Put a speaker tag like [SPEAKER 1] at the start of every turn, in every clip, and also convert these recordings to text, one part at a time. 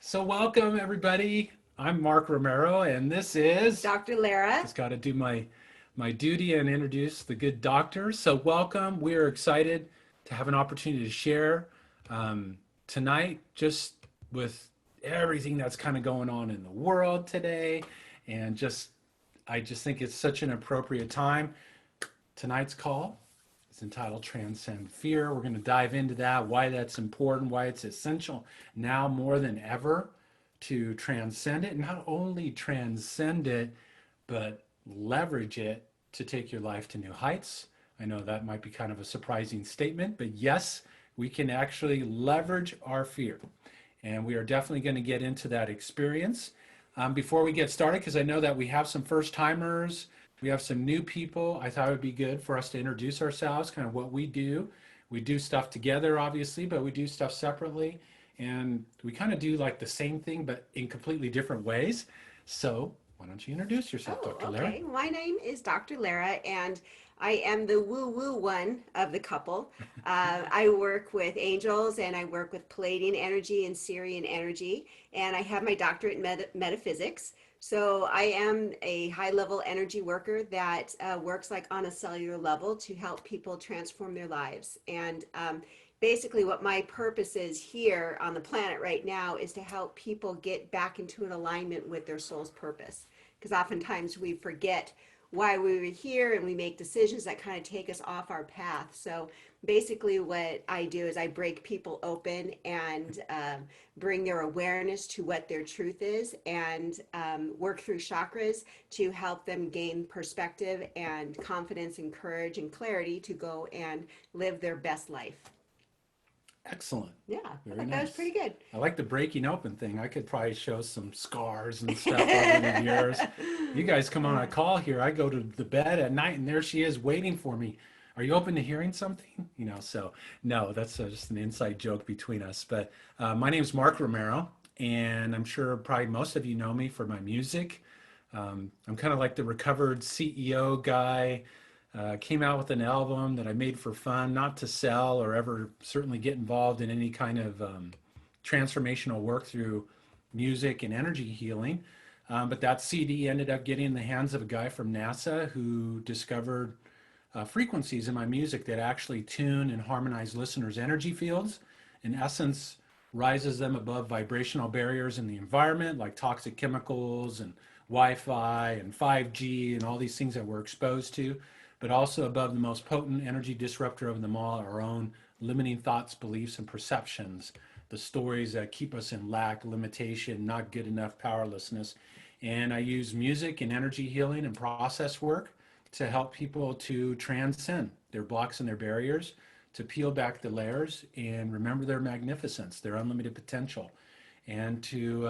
[SPEAKER 1] So welcome everybody. I'm Mark Romero and this is
[SPEAKER 2] Dr. Lara.
[SPEAKER 1] just got to do my duty and introduce the good doctor. So welcome. We are excited to have an opportunity to share tonight just with everything that's kind of going on in the world today and just I just think it's such an appropriate time. Tonight's call is entitled Transcend Fear. We're going to dive into that, why that's important, why it's essential now more than ever to transcend it. Not only transcend it, but leverage it to take your life to new heights. I know that might be kind of a surprising statement, but yes, we can actually leverage our fear. And we are definitely going to get into that experience. Before we get started, because I know that we have some first timers, we have some new people. I thought it would be good for us to introduce ourselves, kind of what we do. We do stuff together, obviously, but we do stuff separately. And we kind of do like the same thing, but in completely different ways. So why don't you introduce yourself,
[SPEAKER 2] Oh,
[SPEAKER 1] Dr. Lara?
[SPEAKER 2] okay. My name is Dr. Lara, and I am the woo-woo one of the couple. I work with angels, and I work with Palladian energy and Syrian energy, and I have my doctorate in metaphysics. So I am a high-level energy worker that works like on a cellular level to help people transform their lives. And basically, what my purpose is here on the planet right now is to help people get back into an alignment with their soul's purpose, because oftentimes we forget why we were here and we make decisions that kind of take us off our path. So basically what I do is I break people open and bring their awareness to what their truth is, and work through chakras to help them gain perspective and confidence and courage and clarity to go and live their best life.
[SPEAKER 1] Excellent.
[SPEAKER 2] Yeah, I
[SPEAKER 1] Very
[SPEAKER 2] thought that was
[SPEAKER 1] nice.
[SPEAKER 2] pretty good.
[SPEAKER 1] I like the breaking open thing. I could probably show some scars and stuff over the years. You guys come on a call here. I go to the bed at night and there she is waiting for me. Are you open to hearing something? So no, that's just an inside joke between us. But my name is Mark Romero, and I'm sure probably most of you know me for my music. I'm kind of like the recovered CEO guy. Came out with an album that I made for fun, not to sell or ever certainly get involved in any kind of transformational work through music and energy healing. But that CD ended up getting in the hands of a guy from NASA who discovered frequencies in my music that actually tune and harmonize listeners' energy fields. In essence, rises them above vibrational barriers in the environment like toxic chemicals and Wi-Fi and 5G and all these things that we're exposed to, but also above the most potent energy disruptor of them all, our own limiting thoughts, beliefs, and perceptions, the stories that keep us in lack, limitation, not good enough, powerlessness. And I use music and energy healing and process work to help people to transcend their blocks and their barriers, to peel back the layers and remember their magnificence, their unlimited potential, and to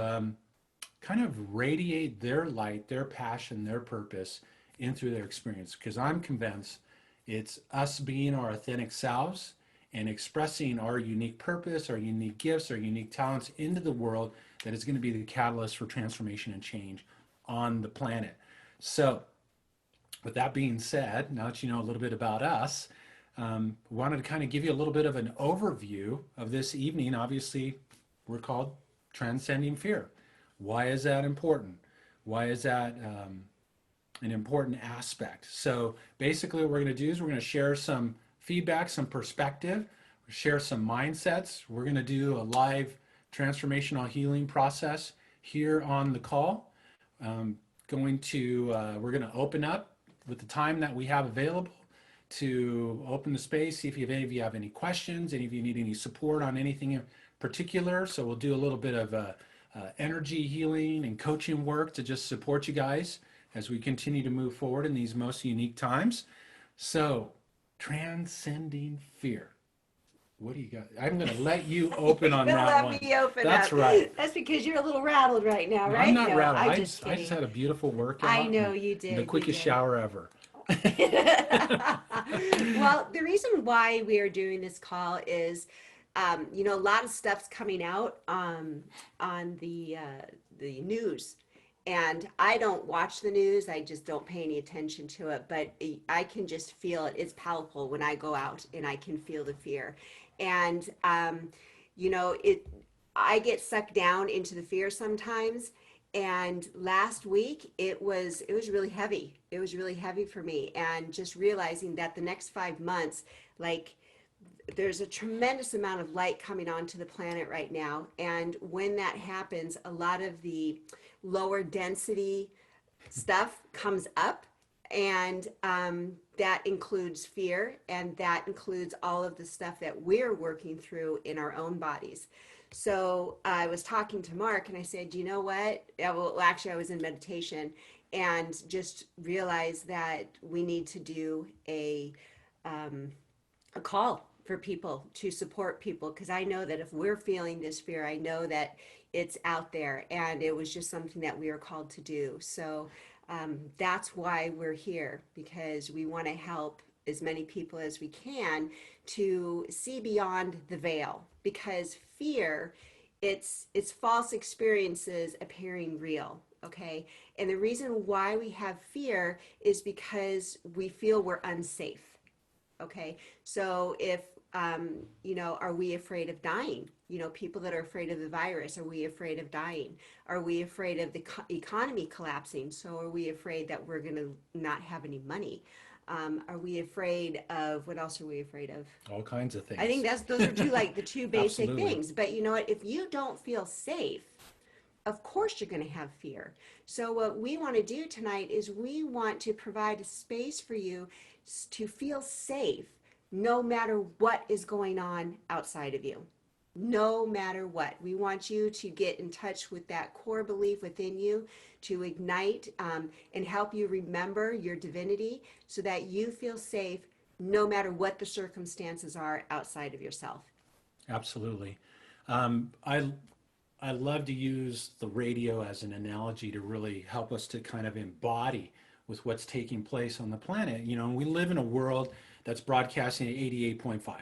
[SPEAKER 1] kind of radiate their light, their passion, their purpose into their experience. Because I'm convinced it's us being our authentic selves and expressing our unique purpose, our unique gifts, our unique talents into the world that is going to be the catalyst for transformation and change on the planet. So, with that being said, now that you know a little bit about us, wanted to kind of give you a little bit of an overview of this evening. Obviously, we're called Transcending Fear. Why is that important? Why is that an important aspect? So basically what we're going to do is we're going to share some feedback, some perspective, share some mindsets. We're going to do a live transformational healing process here on the call. We're going to open up with the time that we have available to open the space, see if any of you have any questions, any of you need any support on anything in particular. So we'll do a little bit of energy healing and coaching work to just support you guys as we continue to move forward in these most unique times. So, transcending fear. What do you got? I'm going to let you open
[SPEAKER 2] You're
[SPEAKER 1] on
[SPEAKER 2] gonna
[SPEAKER 1] that
[SPEAKER 2] let
[SPEAKER 1] one.
[SPEAKER 2] me open
[SPEAKER 1] That's
[SPEAKER 2] up.
[SPEAKER 1] right.
[SPEAKER 2] That's because you're a little rattled right now,
[SPEAKER 1] I'm
[SPEAKER 2] right?
[SPEAKER 1] not
[SPEAKER 2] No,
[SPEAKER 1] rattled.
[SPEAKER 2] I'm
[SPEAKER 1] I
[SPEAKER 2] just
[SPEAKER 1] just, I just
[SPEAKER 2] kidding.
[SPEAKER 1] had a beautiful
[SPEAKER 2] I
[SPEAKER 1] workout
[SPEAKER 2] know
[SPEAKER 1] and
[SPEAKER 2] you
[SPEAKER 1] the
[SPEAKER 2] did. You
[SPEAKER 1] quickest
[SPEAKER 2] did.
[SPEAKER 1] shower ever.
[SPEAKER 2] Well, the reason why we are doing this call is, a lot of stuff's coming out on the news, and I don't watch the news. I just don't pay any attention to it. But I can just feel it. It's powerful when I go out, and I can feel the fear, and it. I get sucked down into the fear sometimes. And last week it was really heavy. It was really heavy for me. And just realizing that the next 5 months, like there's a tremendous amount of light coming onto the planet right now. And when that happens, a lot of the lower density stuff comes up, and that includes fear, and that includes all of the stuff that we're working through in our own bodies. So I was talking to Mark and I said, you know what? Well, actually, I was in meditation and just realized that we need to do a call for people to support people, because I know that if we're feeling this fear, I know that it's out there, and it was just something that we are called to do. So that's why we're here, because we want to help as many people as we can to see beyond the veil, because fear, it's false experiences appearing real. Okay, and the reason why we have fear is because we feel we're unsafe. Okay, so if are we afraid of dying? People that are afraid of the virus, are we afraid of dying? Are we afraid of the economy collapsing? So are we afraid that we're going to not have any money? Are we afraid of, what else are we afraid of?
[SPEAKER 1] All kinds of
[SPEAKER 2] I think
[SPEAKER 1] things.
[SPEAKER 2] those are the two basic
[SPEAKER 1] Absolutely.
[SPEAKER 2] things. But you know what? If you don't feel safe, of course you're going to have fear. So what we want to do tonight is we want to provide a space for you to feel safe no matter what is going on outside of you. No matter what, we want you to get in touch with that core belief within you, to ignite and help you remember your divinity so that you feel safe no matter what the circumstances are outside of yourself.
[SPEAKER 1] Absolutely. I love to use the radio as an analogy to really help us to kind of embody with what's taking place on the planet. We live in a world that's broadcasting at 88.5.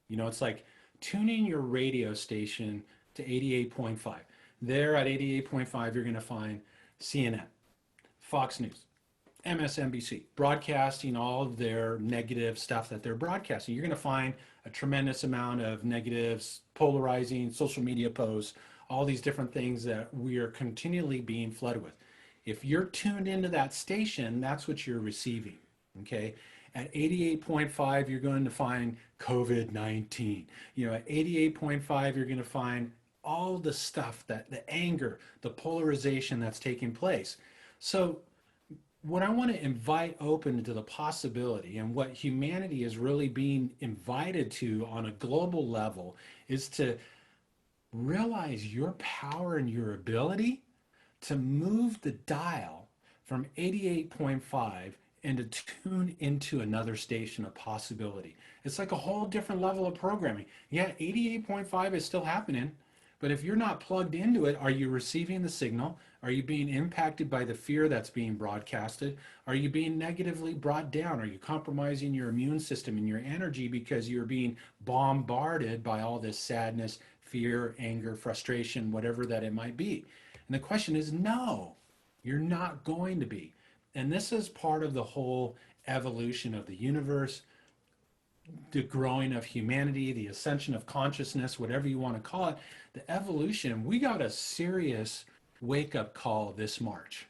[SPEAKER 1] It's like tuning your radio station to 88.5. There at 88.5, you're going to find CNN, Fox News, MSNBC broadcasting all of their negative stuff that they're broadcasting. You're going to find a tremendous amount of negatives, polarizing social media posts, all these different things that we are continually being flooded with. If you're tuned into that station, that's what you're receiving. Okay. At 88.5, you're going to find COVID-19. At 88.5, you're going to find all the stuff, that the anger, the polarization that's taking place. So what I want to invite open to the possibility, and what humanity is really being invited to on a global level, is to realize your power and your ability to move the dial from 88.5 and to tune into another station of possibility. It's like a whole different level of programming. Yeah, 88.5 is still happening, but if you're not plugged into it, are you receiving the signal? Are you being impacted by the fear that's being broadcasted? Are you being negatively brought down? Are you compromising your immune system and your energy because you're being bombarded by all this sadness, fear, anger, frustration, whatever that it might be? And the question is, no, you're not going to be. And this is part of the whole evolution of the universe, the growing of humanity, the ascension of consciousness, whatever you want to call it, the evolution. We got a serious wake up call this March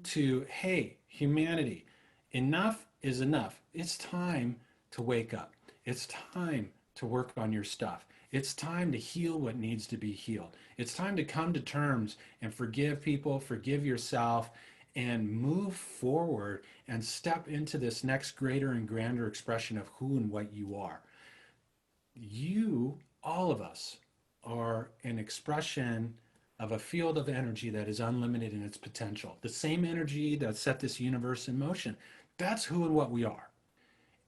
[SPEAKER 1] to, hey, humanity, enough is enough. It's time to wake up. It's time to work on your stuff. It's time to heal what needs to be healed. It's time to come to terms and forgive people, forgive yourself, and move forward and step into this next greater and grander expression of who and what you are. You, all of us, are an expression of a field of energy that is unlimited in its potential. The same energy that set this universe in motion. That's who and what we are.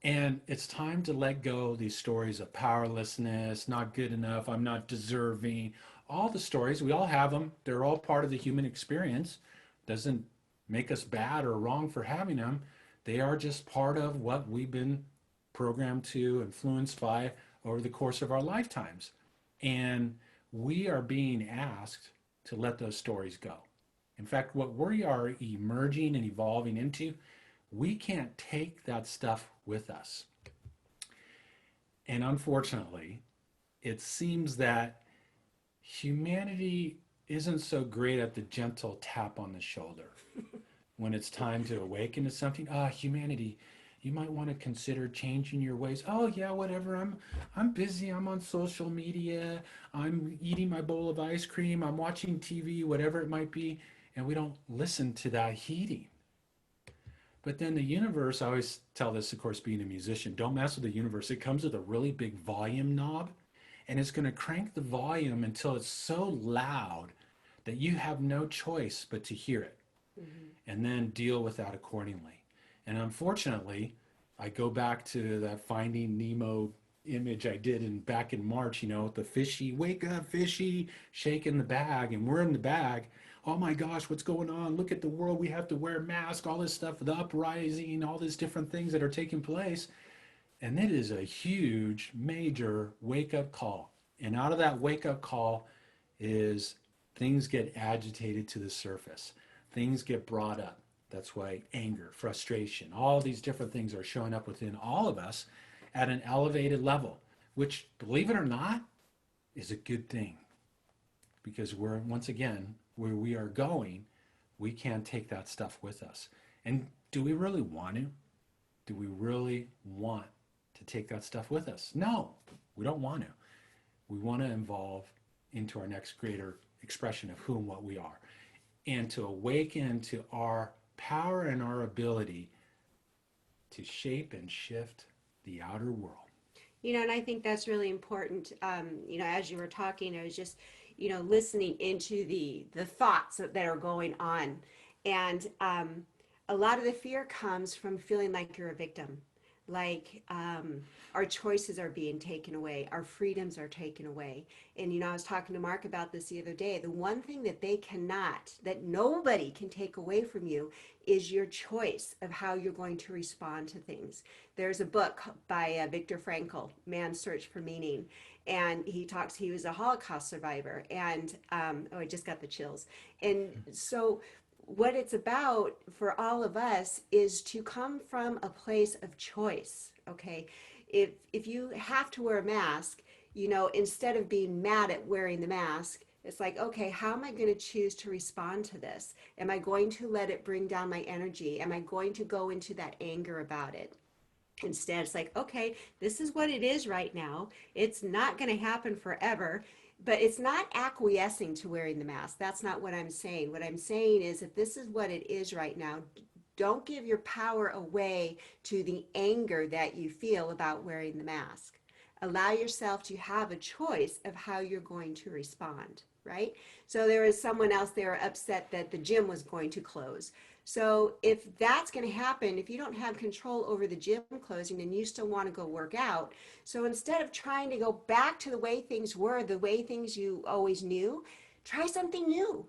[SPEAKER 1] And it's time to let go of these stories of powerlessness, not good enough, I'm not deserving. All the stories, we all have them. They're all part of the human experience. Doesn't make us bad or wrong for having them. They are just part of what we've been programmed to, influenced by over the course of our lifetimes. And we are being asked to let those stories go. In fact, what we are emerging and evolving into, we can't take that stuff with us. And unfortunately, it seems that humanity isn't so great at the gentle tap on the shoulder when it's time to awaken to something. Humanity, you might want to consider changing your ways. Oh yeah, whatever. I'm busy. I'm on social media. I'm eating my bowl of ice cream. I'm watching TV, whatever it might be, and we don't listen to that heating. But then the universe, I always tell this, of course, being a musician, don't mess with the universe. It comes with a really big volume knob, and it's going to crank the volume until it's so loud that you have no choice but to hear it
[SPEAKER 2] Mm-hmm.
[SPEAKER 1] and then deal with that accordingly. And unfortunately, I go back to that Finding Nemo image I did back in March, the fishy, wake up, fishy, shaking the bag, and we're in the bag. Oh my gosh, what's going on? Look at the world. We have to wear masks, all this stuff, the uprising, all these different things that are taking place. And it is a huge, major wake up call. And out of that wake up call is things get agitated to the surface, things get brought up. That's why anger, frustration, all these different things are showing up within all of us at an elevated level, which, believe it or not, is a good thing because we're, once again, where we are going, we can't take that stuff with us. And do we really want to? Do we really want to take that stuff with us? No, we don't want to. We want to evolve into our next greater expression of who and what we are, and to awaken to our power and our ability to shape and shift the outer world.
[SPEAKER 2] And I think that's really important. As you were talking, I was just, listening into the thoughts that are going on. And a lot of the fear comes from feeling like you're a victim, like our choices are being taken away, our freedoms are taken away. And I was talking to Mark about this the other day. The one thing that nobody can take away from you is your choice of how you're going to respond to things. There's a book by Viktor Frankl, Man's Search for Meaning, and he was a Holocaust survivor, and I just got the chills. And so what it's about for all of us is to come from a place of choice. Okay, if you have to wear a mask, instead of being mad at wearing the mask, it's like, okay, how am I going to choose to respond to this? Am I going to let it bring down my energy? Am I going to go into that anger about it? Instead, it's like, okay, this is what it is right now. It's not going to happen forever. But it's not acquiescing to wearing the mask. That's not what I'm saying. What I'm saying is that this is what it is right now. Don't give your power away to the anger that you feel about wearing the mask. Allow yourself to have a choice of how you're going to respond, right? So there was someone else, they were upset that the gym was going to close. So if that's going to happen, if you don't have control over the gym closing and you still want to go work out, so instead of trying to go back to the way things were, the way things you always knew, try something new.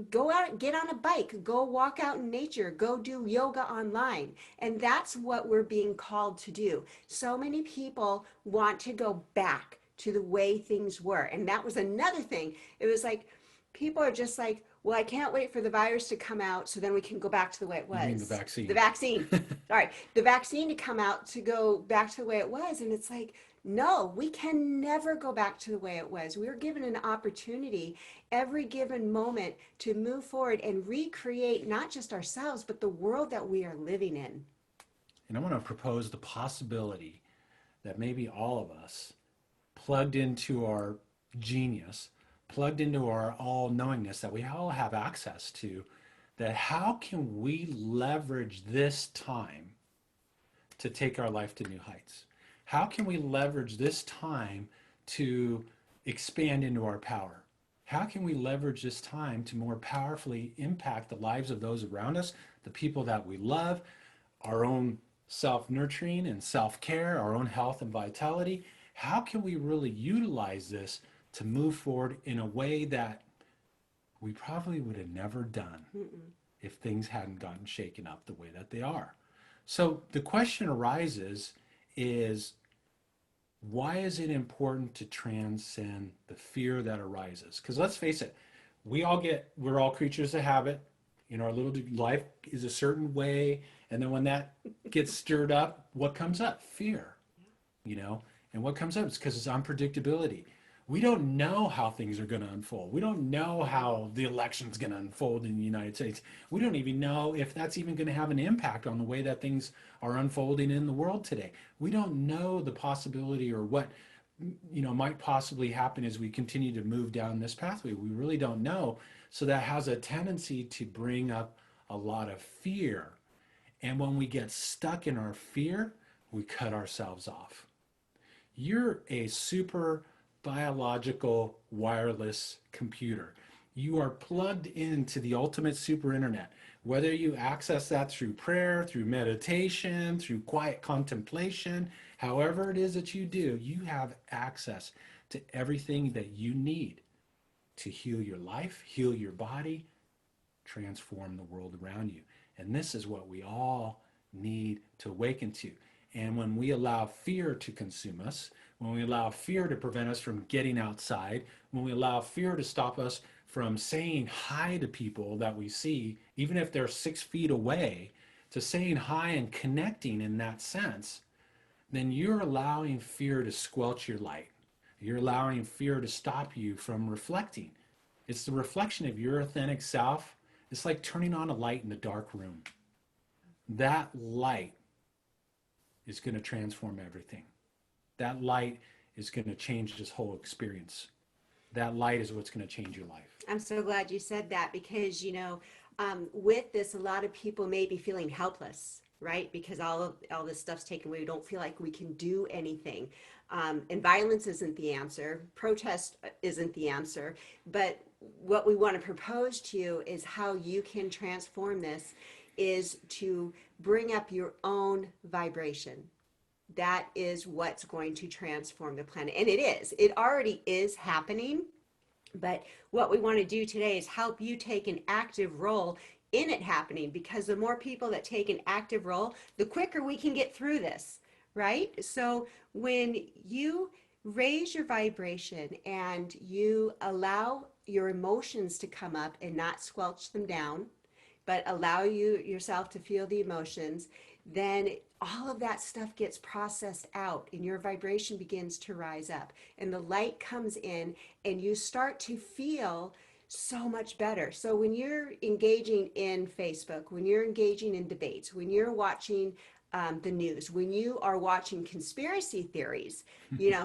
[SPEAKER 2] Go out, get on a bike, go walk out in nature, go do yoga online. And that's what we're being called to do. So many people want to go back to the way things were. And that was another thing. It was like, people are just like, well, I can't wait for the virus to come out so then we can go back to the way it was.
[SPEAKER 1] You mean the vaccine?
[SPEAKER 2] The vaccine. Sorry. The vaccine to come out to go back to the way it was. And it's like, no, we can never go back to the way it was. We were given an opportunity every given moment to move forward and recreate not just ourselves, but the world that we are living in.
[SPEAKER 1] And I want to propose the possibility that maybe all of us, plugged into our genius, plugged into our all-knowingness that we all have access to, that how can we leverage this time to take our life to new heights? How can we leverage this time to expand into our power? How can we leverage this time to more powerfully impact the lives of those around us, the people that we love, our own self-nurturing and self-care, our own health and vitality? How can we really utilize this to move forward in a way that we probably would have never done if things hadn't gotten shaken up the way that they are? So the question arises is, why is it important to transcend the fear that arises? Because let's face it, we're all creatures of habit. Our little life is a certain way. And then when that gets stirred up, what comes up? Fear, And what comes up is because it's unpredictability. We don't know how things are going to unfold. We don't know how the election's going to unfold in the United States. We don't even know if that's even going to have an impact on the way that things are unfolding in the world today. We don't know the possibility or what might possibly happen as we continue to move down this pathway. We really don't know. So that has a tendency to bring up a lot of fear. And when we get stuck in our fear, we cut ourselves off. You're a super biological wireless computer. You are plugged into the ultimate super internet. Whether you access that through prayer, through meditation, through quiet contemplation, however it is that you do, you have access to everything that you need to heal your life, heal your body, transform the world around you. And this is what we all need to awaken to. And when we allow fear to consume us, when we allow fear to prevent us from getting outside, when we allow fear to stop us from saying hi to people that we see, even if they're 6 feet away, to saying hi and connecting in that sense, then you're allowing fear to squelch your light. You're allowing fear to stop you from reflecting. It's the reflection of your authentic self. It's like turning on a light in a dark room. That light is going to transform everything. That light is going to change this whole experience. That light is what's going to change your life.
[SPEAKER 2] I'm so glad you said that because, with this, a lot of people may be feeling helpless, right? Because all this stuff's taken away. We don't feel like we can do anything. And violence isn't the answer. Protest isn't the answer. But what we want to propose to you is how you can transform this is to bring up your own vibration. That is what's going to transform the planet. And it is. It already is happening. But what we want to do today is help you take an active role in it happening, because the more people that take an active role, the quicker we can get through this, right? So when you raise your vibration and you allow your emotions to come up and not squelch them down, but allow yourself to feel the emotions, then all of that stuff gets processed out and your vibration begins to rise up and the light comes in and you start to feel so much better. So when you're engaging in Facebook, when you're engaging in debates, when you're watching the news, when you are watching conspiracy theories,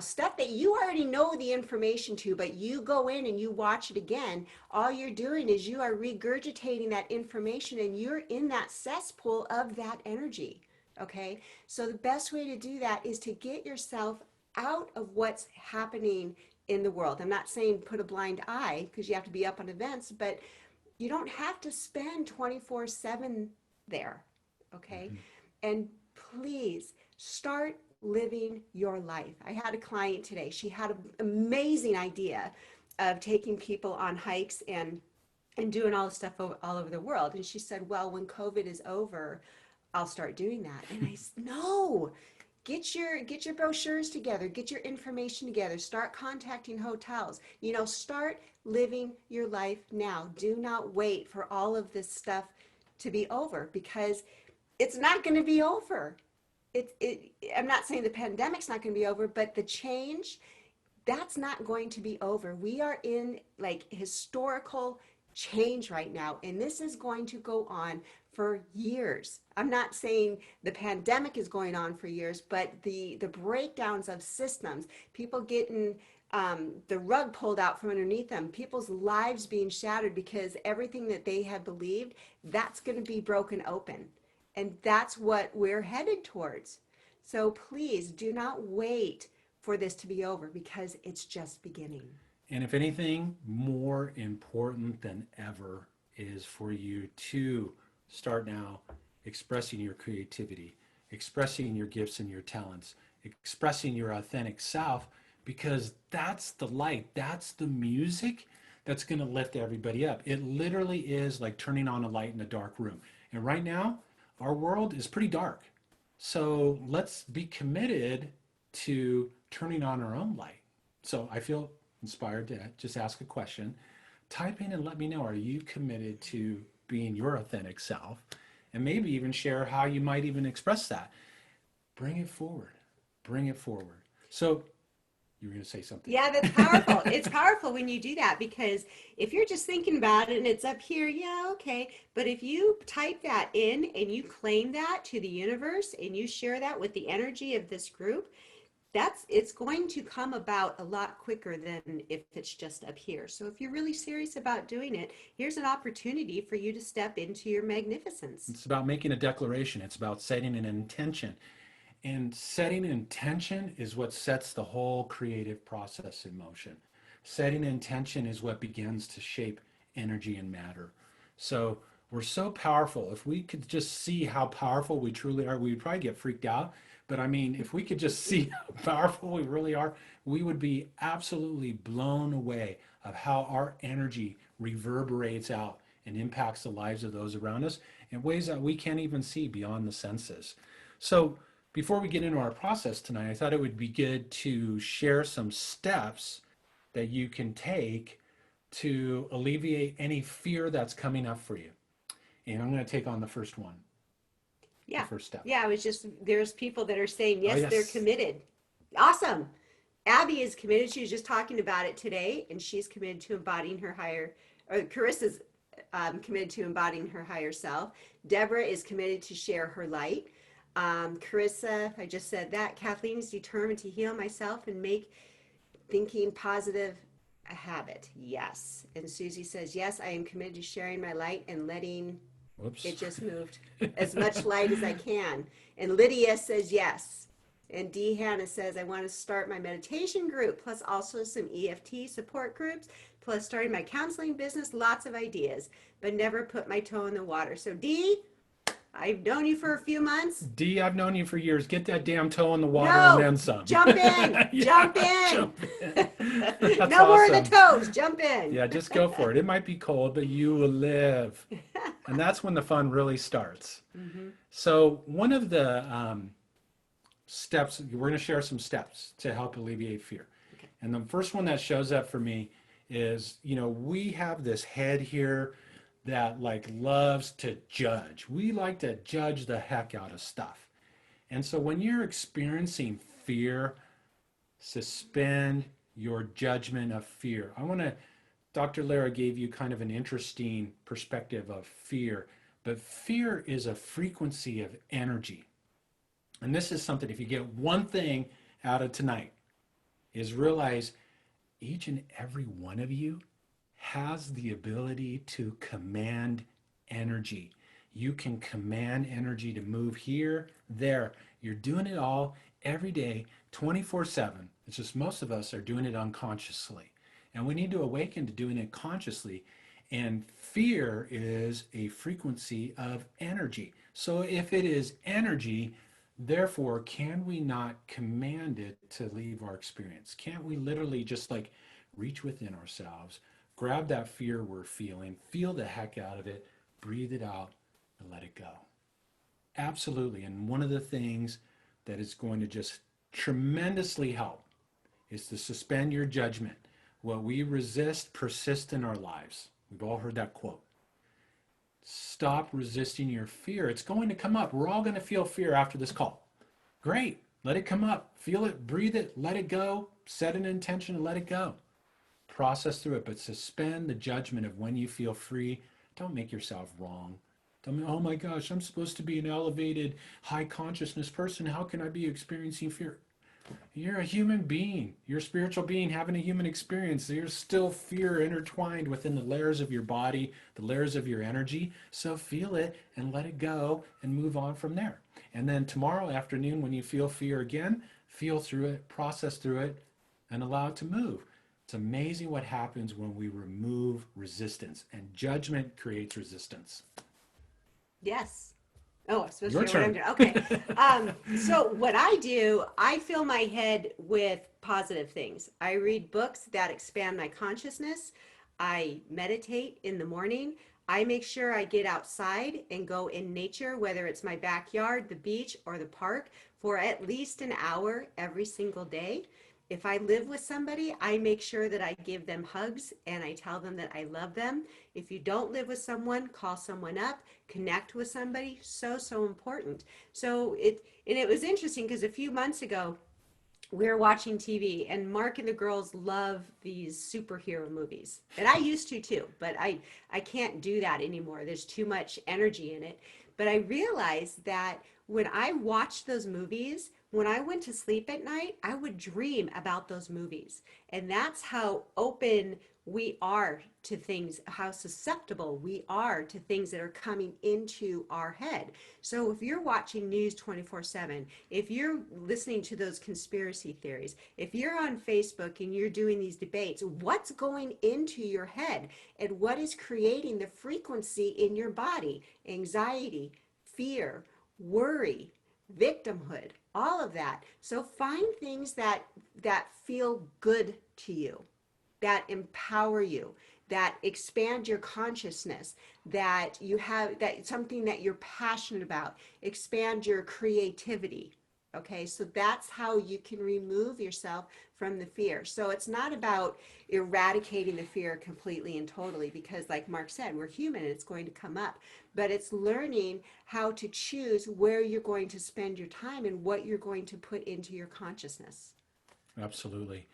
[SPEAKER 2] stuff that you already know the information to, but you go in and you watch it again, all you're doing is you are regurgitating that information and you're in that cesspool of that energy. Okay. So the best way to do that is to get yourself out of what's happening in the world. I'm not saying put a blind eye because you have to be up on events, but you don't have to spend 24/7 there. Okay. And please start living your life. I had a client today. She had an amazing idea of taking people on hikes and doing all this stuff all over the world. And she said, well, when COVID is over, I'll start doing that. And I said, no, get your brochures together, get your information together, start contacting hotels, start living your life now. Do not wait for all of this stuff to be over, because it's not going to be over. I'm not saying the pandemic's not going to be over, but the change, that's not going to be over. We are in like historical change right now, and this is going to go on for years. I'm not saying the pandemic is going on for years, but the breakdowns of systems, people getting the rug pulled out from underneath them, people's lives being shattered because everything that they had believed, that's going to be broken open. And that's what we're headed towards. So please do not wait for this to be over, because it's just beginning.
[SPEAKER 1] And if anything, more important than ever is for you to start now expressing your creativity, expressing your gifts and your talents, expressing your authentic self, because that's the light, that's the music that's going to lift everybody up. It literally is like turning on a light in a dark room. And right now, our world is pretty dark. So let's be committed to turning on our own light. So I feel inspired to just ask a question. Type in and let me know, are you committed to being your authentic self? And maybe even share how you might even express that. Bring it forward. Bring it forward. So You were going to say something.
[SPEAKER 2] Yeah, that's powerful. It's powerful when you do that, because if you're just thinking about it and it's up here, yeah, okay. But if you type that in and you claim that to the universe and you share that with the energy of this group, it's going to come about a lot quicker than if it's just up here. So if you're really serious about doing it, here's an opportunity for you to step into your magnificence.
[SPEAKER 1] It's about making a declaration. It's about setting an intention. And setting an intention is what sets the whole creative process in motion. Setting an intention is what begins to shape energy and matter. So we're so powerful. If we could just see how powerful we truly are, we would probably get freaked out. But I mean, if we could just see how powerful we really are, we would be absolutely blown away of how our energy reverberates out and impacts the lives of those around us in ways that we can't even see beyond the senses. So before we get into our process tonight, I thought it would be good to share some steps that you can take to alleviate any fear that's coming up for you. And I'm going to take on the first one, the
[SPEAKER 2] Yeah.
[SPEAKER 1] first step.
[SPEAKER 2] Yeah, there's people that are saying, yes,
[SPEAKER 1] yes.
[SPEAKER 2] they're committed. Awesome. Abby is committed. She was just talking about it today, and she's committed to embodying her higher, or Carissa's committed to embodying her higher self. Deborah is committed to share her light. Carissa, I just said that. Kathleen is determined to heal myself and make thinking positive a habit. Yes. And Susie says, yes, I am committed to sharing my light and letting
[SPEAKER 1] Whoops.
[SPEAKER 2] it just moved as much light as I can. And Lydia says, yes. And Dee Hannah says, I want to start my meditation group, plus also some EFT support groups, plus starting my counseling business, lots of ideas, but never put my toe in the water. So Dee, I've known you for a few months.
[SPEAKER 1] Dee, I've known you for years. Get that damn toe in the water
[SPEAKER 2] No,
[SPEAKER 1] and then some.
[SPEAKER 2] jump in,
[SPEAKER 1] Yeah,
[SPEAKER 2] jump in.
[SPEAKER 1] jump in. That's
[SPEAKER 2] No more of the
[SPEAKER 1] awesome.
[SPEAKER 2] toes, jump in.
[SPEAKER 1] Yeah, just go for it. It might be cold, but you will live. And that's when the fun really starts.
[SPEAKER 2] Mhm.
[SPEAKER 1] So one of the steps, we're going to share some steps to help alleviate fear.
[SPEAKER 2] Okay.
[SPEAKER 1] And the first one that shows up for me is, we have this head here that like loves to judge. We like to judge the heck out of stuff. And so when you're experiencing fear, suspend your judgment of fear. Dr. Lara gave you kind of an interesting perspective of fear, but fear is a frequency of energy. And this is something, if you get one thing out of tonight, is realize each and every one of you has the ability to command energy. You can command energy to move here, there. You're doing it all every day, 24/7. It's just most of us are doing it unconsciously. And we need to awaken to doing it consciously. And fear is a frequency of energy. So if it is energy, therefore, can we not command it to leave our experience? Can't we literally just like reach within ourselves, grab that fear we're feeling, feel the heck out of it, breathe it out, and let it go? Absolutely. And one of the things that is going to just tremendously help is to suspend your judgment. What we resist persists in our lives. We've all heard that quote. Stop resisting your fear. It's going to come up. We're all going to feel fear after this call. Great. Let it come up. Feel it, breathe it, let it go. Set an intention and let it go. Process through it, but suspend the judgment of when you feel free. Don't make yourself wrong. Don't, oh my gosh, I'm supposed to be an elevated, high consciousness person. How can I be experiencing fear? You're a human being. You're a spiritual being having a human experience. There's still fear intertwined within the layers of your body, the layers of your energy. So feel it and let it go and move on from there. And then tomorrow afternoon, when you feel fear again, feel through it, process through it, and allow it to move. It's amazing what happens when we remove resistance, and judgment creates resistance.
[SPEAKER 2] Yes. Oh, I'm supposed
[SPEAKER 1] Your
[SPEAKER 2] to hear what I'm doing. Okay. So what I do, I fill my head with positive things. I read books that expand my consciousness. I meditate in the morning. I make sure I get outside and go in nature, whether it's my backyard, the beach, or the park, for at least an hour every single day. If I live with somebody, I make sure that I give them hugs and I tell them that I love them. If you don't live with someone, call someone up, connect with somebody. So important. So it was interesting because a few months ago, we're watching TV, and Mark and the girls love these superhero movies. And I used to too, but I can't do that anymore. There's too much energy in it. But I realized that when I watched those movies, when I went to sleep at night, I would dream about those movies. And that's how open we are to things, how susceptible we are to things that are coming into our head. So if you're watching news 24/7, if you're listening to those conspiracy theories, if you're on Facebook and you're doing these debates, what's going into your head and what is creating the frequency in your body? Anxiety, fear, worry, victimhood, all of that. So find things that feel good to you, that empower you, that expand your consciousness, that you have, that something that you're passionate about, expand your creativity. Okay, so that's how you can remove yourself from the fear. So it's not about eradicating the fear completely and totally, because like Mark said, we're human and it's going to come up, but it's learning how to choose where you're going to spend your time and what you're going to put into your consciousness.
[SPEAKER 1] Absolutely.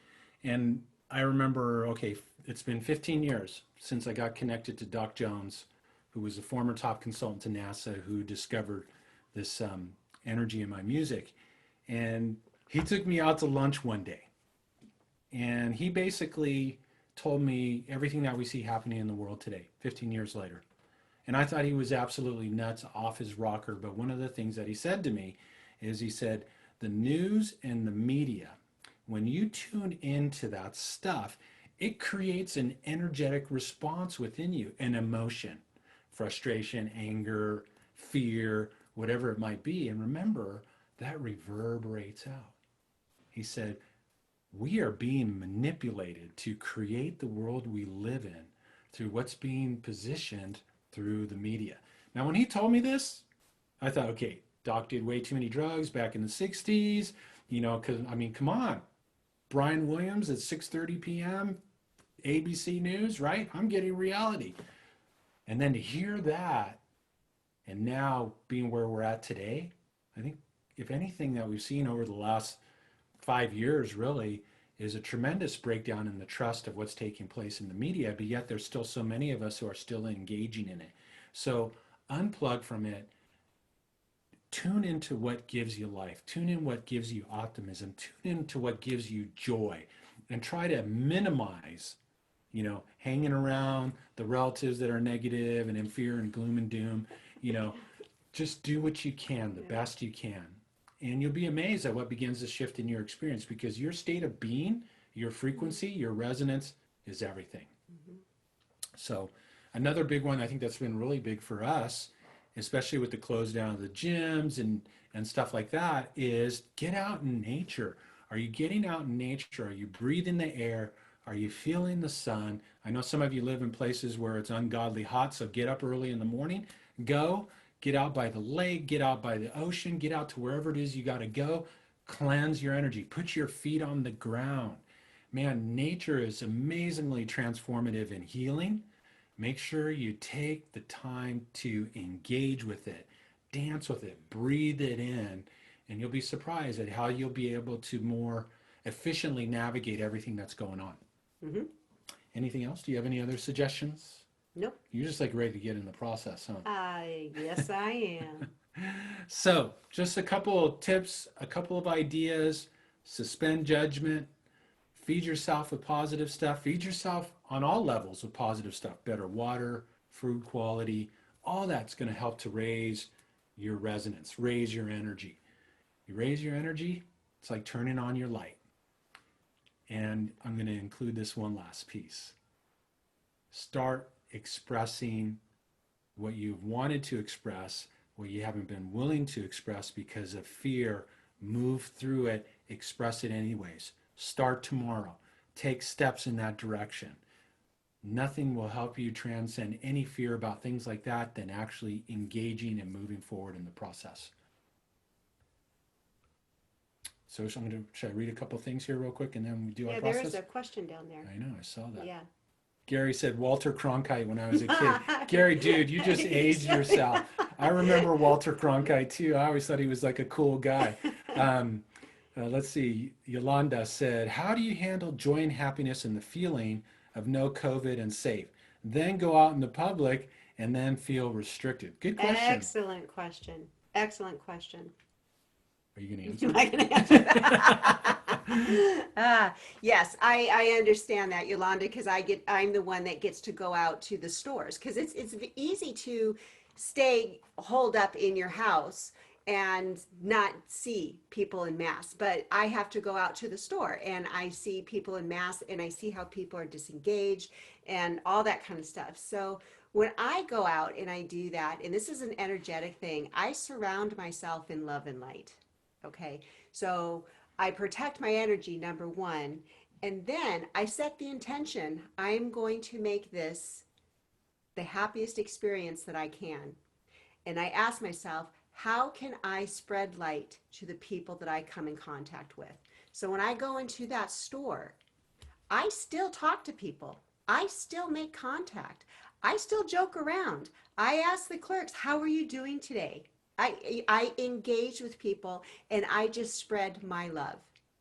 [SPEAKER 1] And I remember, okay, it's been 15 years since I got connected to Doc Jones, who was a former top consultant to NASA who discovered this energy in my music. And he took me out to lunch one day. And he basically told me everything that we see happening in the world today, 15 years later. And I thought he was absolutely nuts, off his rocker. But one of the things that he said to me is he said, the news and the media, when you tune into that stuff, it creates an energetic response within you, an emotion, frustration, anger, fear, whatever it might be. And remember, that reverberates out. He said, we are being manipulated to create the world we live in through what's being positioned through the media. Now, when he told me this, I thought, okay, Doc did way too many drugs back in the 60s, you know, because, I mean, come on. Brian Williams at 6:30 p.m., ABC News, right? I'm getting reality. And then to hear that, and now being where we're at today, I think if anything that we've seen over the last 5 years really is a tremendous breakdown in the trust of what's taking place in the media, but yet there's still so many of us who are still engaging in it. So unplug from it, tune into what gives you life, tune in what gives you optimism, tune into what gives you joy, and try to minimize, you know, hanging around the relatives that are negative and in fear and gloom and doom. You know, just do what you can, the best you can. And you'll be amazed at what begins to shift in your experience, because your state of being, your frequency, your resonance is everything. Mm-hmm. So another big one, I think that's been really big for us, especially with the close down of the gyms and stuff like that, is get out in nature. Are you getting out in nature? Are you breathing the air? Are you feeling the sun? I know some of you live in places where it's ungodly hot, so get up early in the morning, go. Get out by the lake, get out by the ocean, get out to wherever it is you got to go. Cleanse your energy. Put your feet on the ground. Man, nature is amazingly transformative and healing. Make sure you take the time to engage with it, dance with it, breathe it in, and you'll be surprised at how you'll be able to more efficiently navigate everything that's going on. Mm-hmm. Anything else? Do you have any other suggestions?
[SPEAKER 2] Nope.
[SPEAKER 1] You're just like ready to get in the process, huh?
[SPEAKER 2] Yes, I am.
[SPEAKER 1] So, just a couple of tips, a couple of ideas. Suspend judgment. Feed yourself with positive stuff. Feed yourself on all levels with positive stuff. Better water, food quality. All that's going to help to raise your resonance, raise your energy. You raise your energy, it's like turning on your light. And I'm going to include this one last piece. Start expressing what you've wanted to express, what you haven't been willing to express because of fear. Move through it, express it anyways. Start tomorrow. Take steps in that direction. Nothing will help you transcend any fear about things like that than actually engaging and moving forward in the process. So should I read a couple things here real quick and then we do our process?
[SPEAKER 2] Yeah, there is a question down there.
[SPEAKER 1] I know, I saw that.
[SPEAKER 2] Yeah.
[SPEAKER 1] Gary said Walter Cronkite when I was a kid. Gary, dude, you just aged yourself. I remember Walter Cronkite too. I always thought he was like a cool guy. Let's see. Yolanda said, how do you handle joy and happiness and the feeling of no COVID and safe? Then go out in the public and then feel restricted. Good question.
[SPEAKER 2] Excellent question. Excellent question.
[SPEAKER 1] Are you going to
[SPEAKER 2] Am
[SPEAKER 1] answer
[SPEAKER 2] I going to answer
[SPEAKER 1] it?
[SPEAKER 2] that? Yes, I understand that, Yolanda, because I'm the one that gets to go out to the stores because it's easy to stay holed up in your house and not see people in mass. But I have to go out to the store and I see people in mass and I see how people are disengaged and all that kind of stuff. So when I go out and I do that, and this is an energetic thing, I surround myself in love and light. Okay. So I protect my energy, number one. And then I set the intention I'm going to make this the happiest experience that I can. And I ask myself, how can I spread light to the people that I come in contact with? So when I go into that store, I still talk to people. I still make contact. I still joke around. I ask the clerks, how are you doing today? I engage with people and I just spread my love.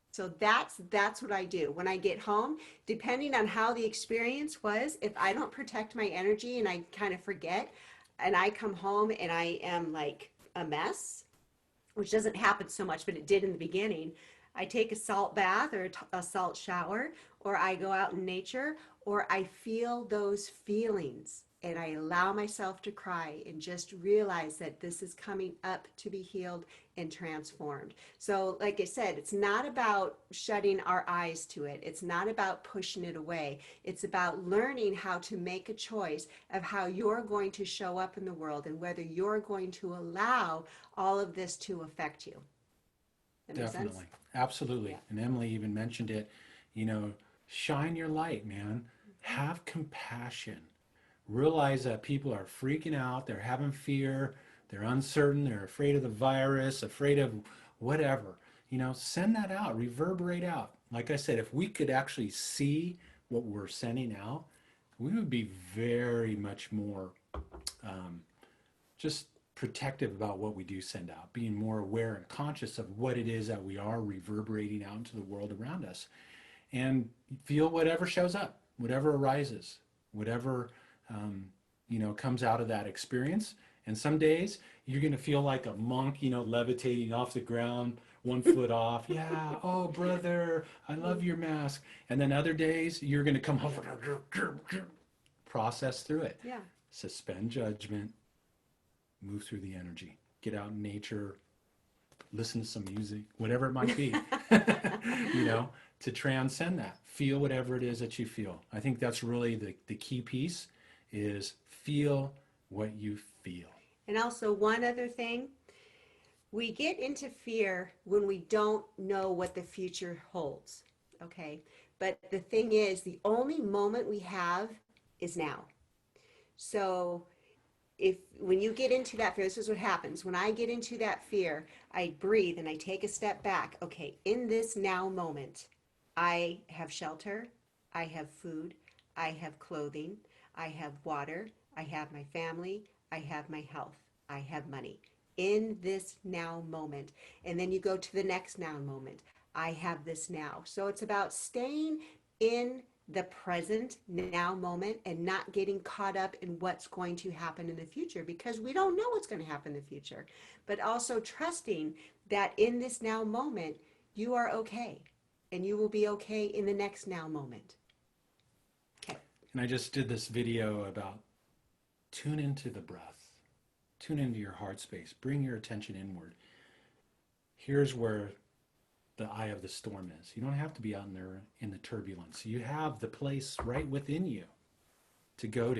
[SPEAKER 2] So that's what I do. When I get home, depending on how the experience was, if I don't protect my energy and I kind of forget and I come home and I am like a mess, which doesn't happen so much, but it did in the beginning. I take a salt bath or a salt shower, or I go out in nature, or I feel those feelings and I allow myself to cry and just realize that this is coming up to be healed and transformed. So, like I said, it's not about shutting our eyes to it, it's not about pushing it away. It's about learning how to make a choice of how you're going to show up in the world and whether you're going to allow all of this to affect you. That makes sense?
[SPEAKER 1] Definitely. Absolutely.
[SPEAKER 2] Yeah.
[SPEAKER 1] And Emily even mentioned it, you know, shine your light, man. Have compassion. Realize that people are freaking out, they're having fear, they're uncertain, they're afraid of the virus, afraid of whatever. Send that out, reverberate out. Like I said, if we could actually see what we're sending out, we would be very much more just protective about what we do send out, being more aware and conscious of what it is that we are reverberating out into the world around us, and feel whatever shows up, whatever arises, whatever comes out of that experience. And some days you're going to feel like a monk, levitating off the ground, 1 foot off. Yeah, oh brother, I love your mask. And then other days you're going to come over, process through it,
[SPEAKER 2] Yeah.
[SPEAKER 1] suspend judgment, move through the energy, get out in nature, listen to some music, whatever it might be, to transcend that. Feel whatever it is that you feel. I think that's really the key piece is feel what you feel.
[SPEAKER 2] And also, one other thing, we get into fear when we don't know what the future holds. Okay. But the thing is, the only moment we have is now. So if when you get into that fear, this is what happens. When I get into that fear, I breathe and I take a step back. Okay, in this now moment, I have shelter, I have food, I have clothing, I have water, I have my family, I have my health, I have money. In this now moment. And then you go to the next now moment. I have this now. So it's about staying in the present now moment and not getting caught up in what's going to happen in the future because we don't know what's going to happen in the future, but also trusting that in this now moment you are okay and you will be okay in the next now moment. Okay.
[SPEAKER 1] And I just did this video about tune into the breath, tune into your heart space, bring your attention inward. Here's where the eye of the storm is. You don't have to be out in there in the turbulence. You have the place right within you to go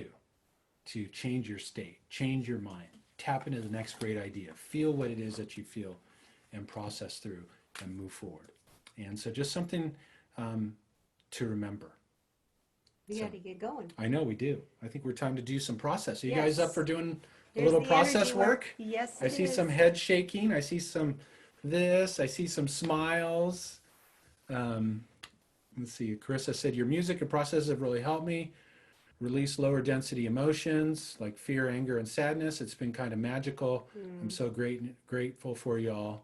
[SPEAKER 1] to change your state, change your mind, tap into the next great idea, feel what it is that you feel and process through and move forward. And so just something to remember.
[SPEAKER 2] We got to get going.
[SPEAKER 1] I know we do. I think we're time to do some process. Are you
[SPEAKER 2] Yes.
[SPEAKER 1] guys up for doing a
[SPEAKER 2] There's
[SPEAKER 1] little
[SPEAKER 2] the
[SPEAKER 1] process
[SPEAKER 2] energy
[SPEAKER 1] work?
[SPEAKER 2] Yes,
[SPEAKER 1] I
[SPEAKER 2] it
[SPEAKER 1] see
[SPEAKER 2] is.
[SPEAKER 1] some head shaking. I see some this. I see some smiles. Let's see. Carissa said, your music and processes have really helped me release lower density emotions like fear, anger, and sadness. It's been kind of magical. I'm so grateful for y'all.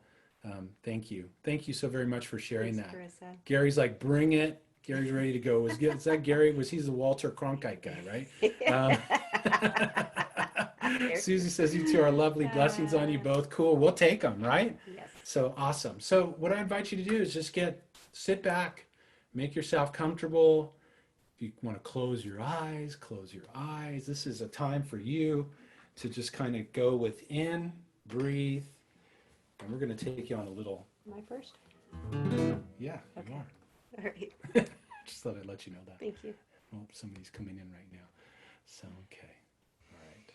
[SPEAKER 1] Thank you. Thank you so very much for sharing
[SPEAKER 2] Thanks,
[SPEAKER 1] that.
[SPEAKER 2] Carissa.
[SPEAKER 1] Gary's like, bring it. Gary's ready to go. Is that Gary? He's the Walter Cronkite guy, right?
[SPEAKER 2] There.
[SPEAKER 1] Susie says, you two are lovely. Blessings on you both. Cool. We'll take them, right?
[SPEAKER 2] Yes.
[SPEAKER 1] So awesome. So what I invite you to do is just sit back, make yourself comfortable. If you want to close your eyes, close your eyes. This is a time for you to just kind of go within, breathe, and we're going to take you on a little.
[SPEAKER 2] Am I first?
[SPEAKER 1] Yeah,
[SPEAKER 2] Okay.
[SPEAKER 1] you are.
[SPEAKER 2] All right.
[SPEAKER 1] Just thought I'd let you know that.
[SPEAKER 2] Thank you.
[SPEAKER 1] Oh, somebody's coming in right now. So, okay. All right.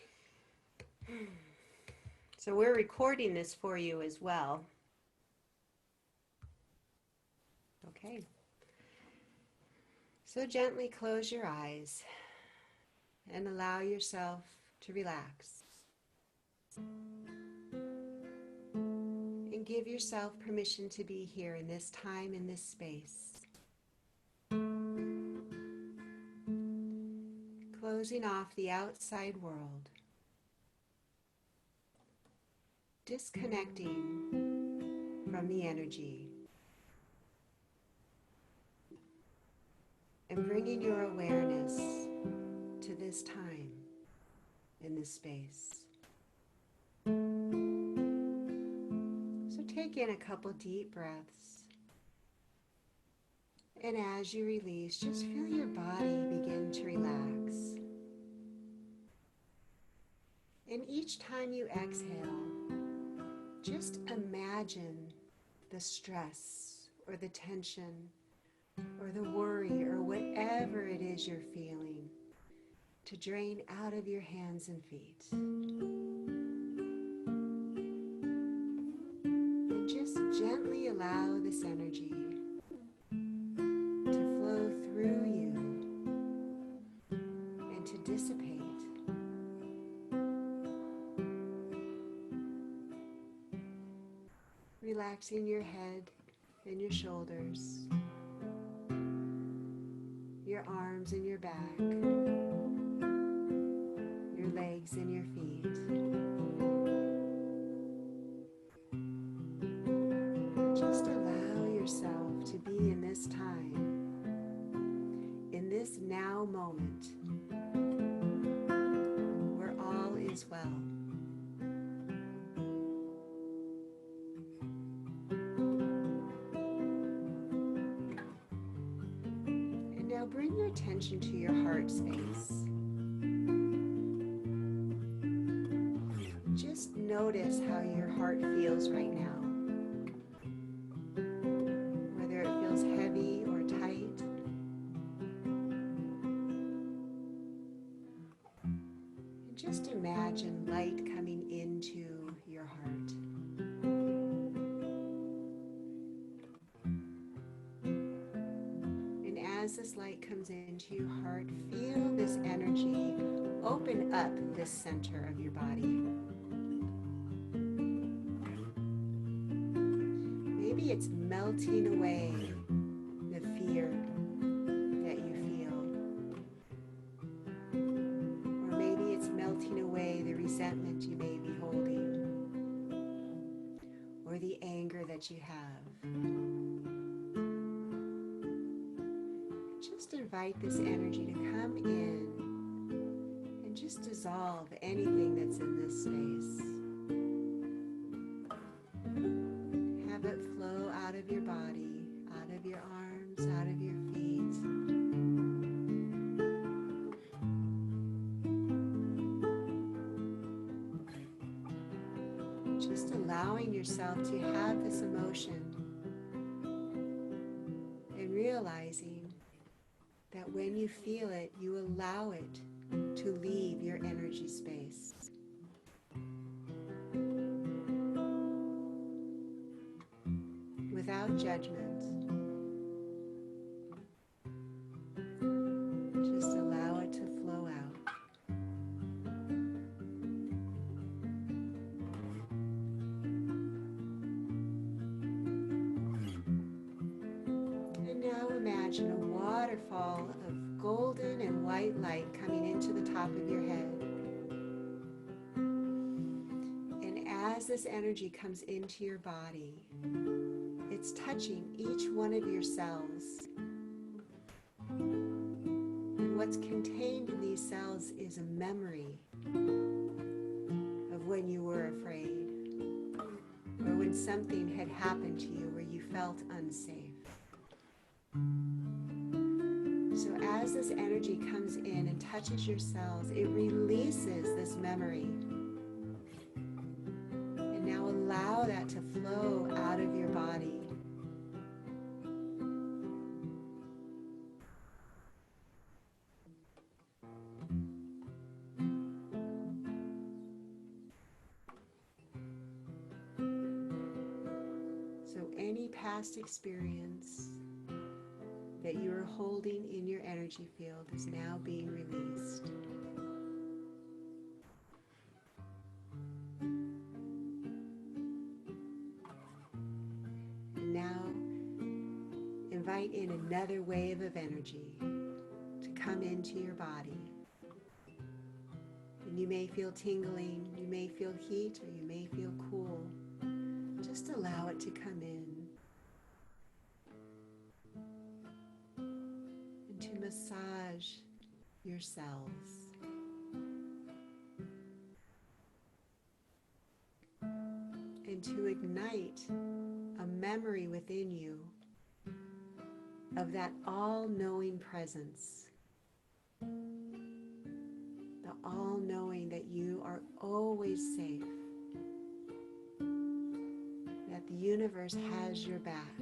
[SPEAKER 2] So we're recording this for you as well. Okay. So gently close your eyes and allow yourself to relax. And give yourself permission to be here in this time, in this space. Closing off the outside world. Disconnecting from the energy. And bringing your awareness to this time, in this space. So take in a couple deep breaths. And as you release, just feel your body begin to relax. And each time you exhale, just imagine the stress or the tension or the worry or whatever it is you're feeling to drain out of your hands and feet. And just gently allow this energy to flow through you and to dissipate. Relaxing your head and your shoulders, your arms and your back, your legs and your feet. Just allow yourself to be in this time, in this now moment, where all is well. And now bring your attention to your heart space. Just notice how your heart feels right now. Whether it feels heavy or tight. And just imagine light coming into your heart. And as this light comes into your heart, feel this energy open up this center of your body. Maybe it's melting away the fear that you feel. Or maybe it's melting away the resentment you may be holding. Or the anger that you have. Just invite this energy to come in and just dissolve anything that's in this space. Have it flow out of your body, out of your arms, out of your feet. Just allowing yourself to have this emotion and realizing that when you feel it, you allow it to leave your energy space. Without judgment. Just allow it to flow out. And now imagine a waterfall of golden and white light coming into the top of your head. And as this energy comes into your body, it's touching each one of your cells. And what's contained in these cells is a memory of when you were afraid, or when something had happened to you where you felt unsafe. So as this energy comes in and touches your cells, it releases this memory. And now allow that to flow out of your body. So any past experience that you are holding in your energy field is now being released. And now invite in another wave of energy to come into your body. And you may feel tingling, you may feel heat, or you may feel cool. Just allow it to come in. And to massage your cells. And to ignite a memory within you of that all-knowing presence. The all-knowing that you are always safe. That the universe has your back.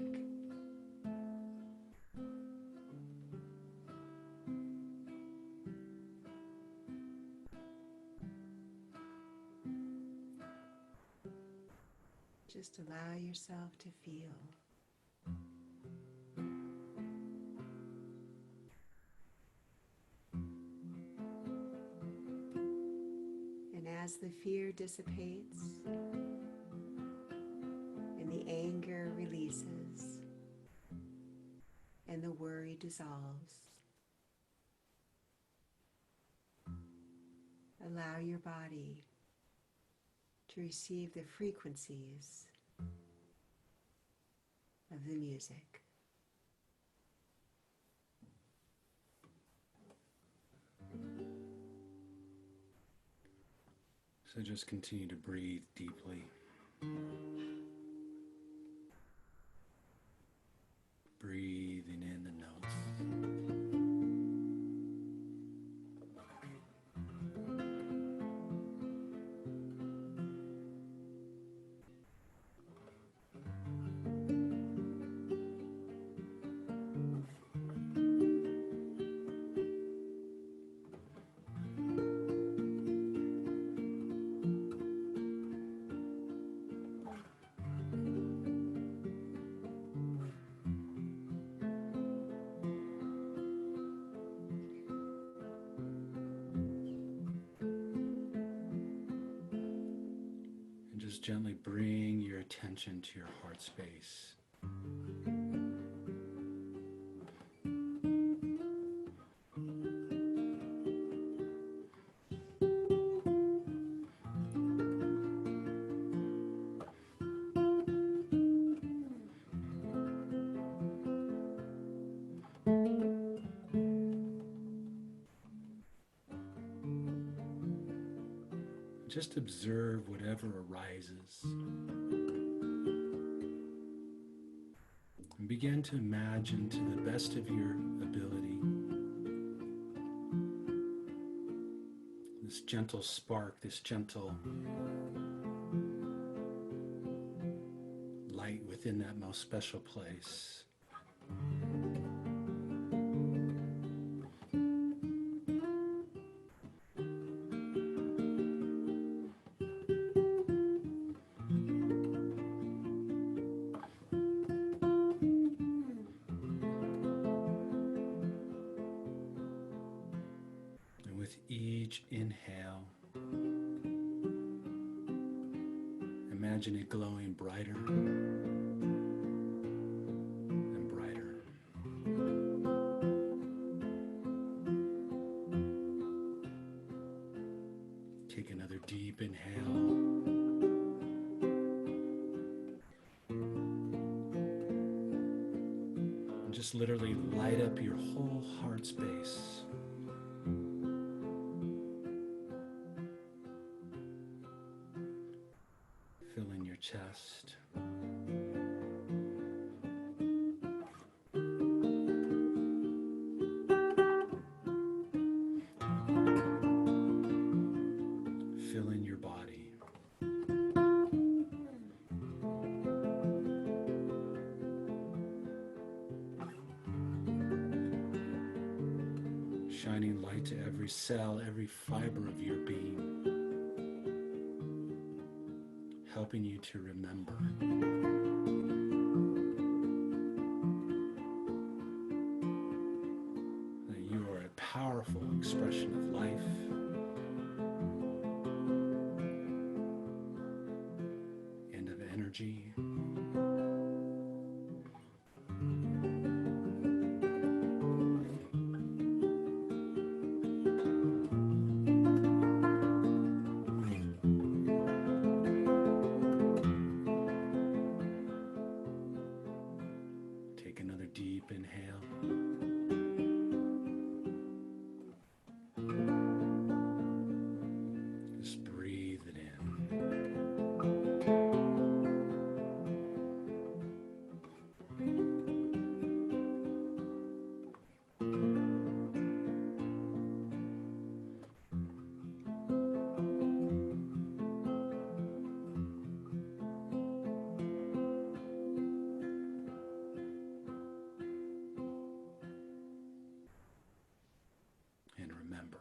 [SPEAKER 2] Just allow yourself to feel. And as the fear dissipates and the anger releases and the worry dissolves, allow your body to receive the frequencies of the music.
[SPEAKER 1] So just continue to breathe deeply. Breathing in the notes. Just gently bring your attention to your heart space. Just observe whatever arises. And begin to imagine to the best of your ability this gentle spark, this gentle light within that most special place. With each inhale, imagine it glowing brighter and brighter. Take another deep inhale. just literally light up your whole heart space. Fill in your chest. Fill in your body. Shining light to every cell, every fiber of your being, helping you to remember. That you are a powerful expression of life. And of energy. Take another deep inhale. Just breathe it in. And remember.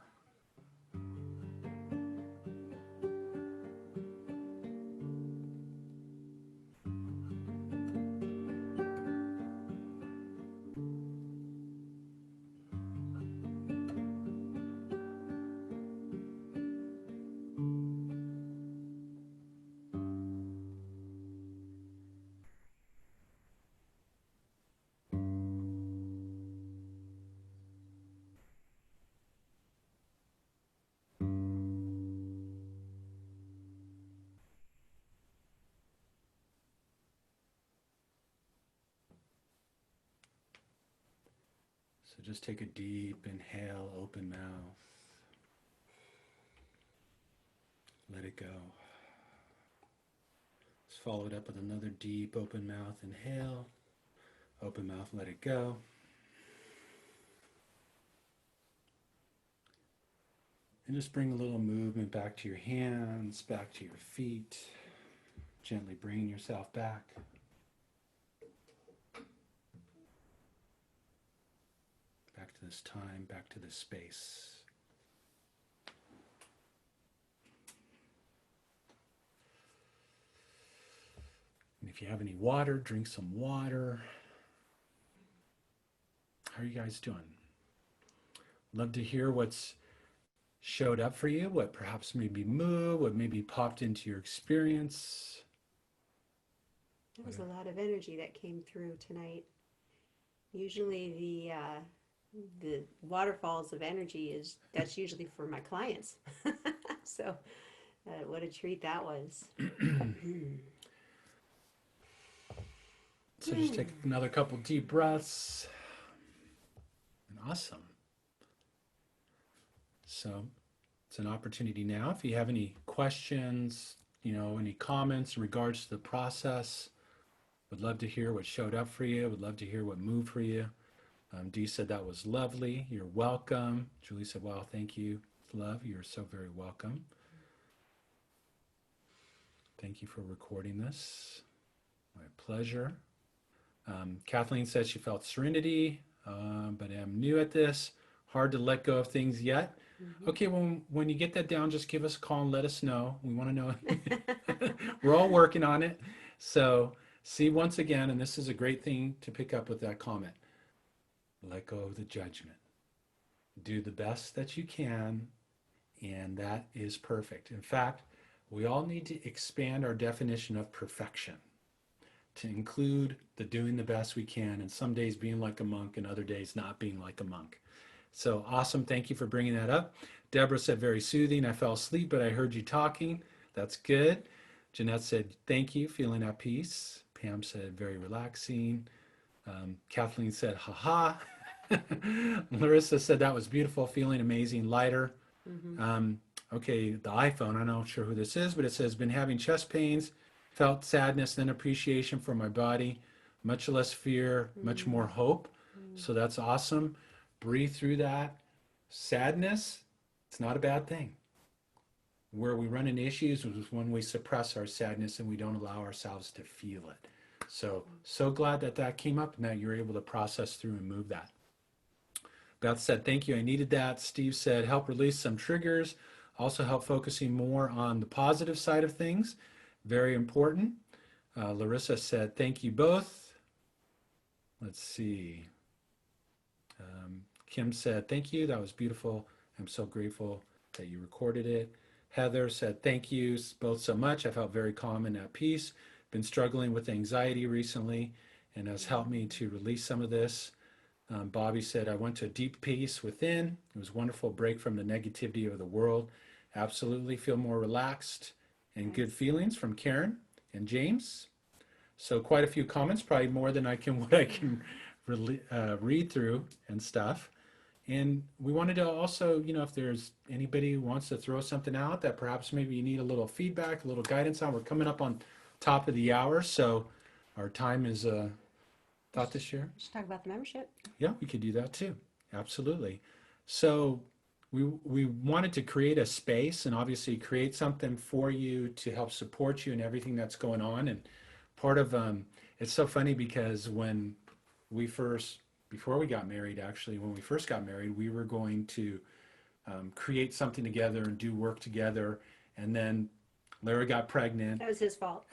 [SPEAKER 1] So just take a deep inhale, open mouth. Let it go. Just follow it up with another deep open mouth inhale. Open mouth, let it go. And just bring a little movement back to your hands, back to your feet. Gently bringing yourself back. Back to this time, back to this space. And if you have any water, drink some water. How are you guys doing? Love to hear what's showed up for you, what perhaps maybe moved, what maybe popped into your experience.
[SPEAKER 2] There was a lot of energy that came through tonight. Usually the waterfalls of energy that's usually for my clients. So what a treat that was.
[SPEAKER 1] So just take another couple deep breaths. And awesome. So it's an opportunity now. If you have any questions, any comments in regards to the process, would love to hear what showed up for you. Would love to hear what moved for you. Dee said that was lovely. You're welcome. Julie said, wow, thank you, love. You're so very welcome. Thank you for recording this. My pleasure. Kathleen says she felt serenity, but I'm new at this. Hard to let go of things yet. Mm-hmm. Okay, when you get that down, just give us a call and let us know. We want to know. We're all working on it. So see, once again, and this is a great thing to pick up with that comment. Let go of the judgment. Do the best that you can, and that is perfect. In fact, we all need to expand our definition of perfection to include the doing the best we can, and some days being like a monk and other days not being like a monk. So awesome. Thank you for bringing that up. Deborah said, very soothing. I fell asleep, but I heard you talking. That's good. Jeanette said, thank you. Feeling at peace. Pam said, very relaxing. Kathleen said, haha. Larissa said that was beautiful, feeling amazing, lighter.
[SPEAKER 2] Mm-hmm.
[SPEAKER 1] Um, okay, the iPhone, I'm not sure who this is, but it says, been having chest pains, felt sadness, then appreciation for my body, much less fear, much more hope. So that's awesome. Breathe through that. Sadness, it's not a bad thing. Where we run into issues is when we suppress our sadness and we don't allow ourselves to feel it. So, so glad that that came up and that you're able to process through and move that. Beth said, thank you, I needed that. Steve said, help release some triggers. Also help focusing more on the positive side of things. Very important. Larissa said, thank you both. Let's see. Kim said, thank you, that was beautiful. I'm so grateful that you recorded it. Heather said, thank you both so much. I felt very calm and at peace. Been struggling with anxiety recently and has helped me to release some of this. Bobby said, I went to a deep peace within. It was a wonderful break from the negativity of the world. Absolutely feel more relaxed and good feelings from Karen and James. So quite a few comments, probably more than what I can read through and stuff. And we wanted to also, if there's anybody who wants to throw something out that perhaps maybe you need a little feedback, a little guidance on. We're coming up on top of the hour, so our time is thought to share.
[SPEAKER 2] Let's talk about the membership.
[SPEAKER 1] Yeah, we could do that too. Absolutely. So we wanted to create a space and obviously create something for you to help support you in everything that's going on. And part of it's so funny because before we got married, actually, when we first got married, we were going to create something together and do work together. And then Lara got pregnant.
[SPEAKER 2] That was his fault.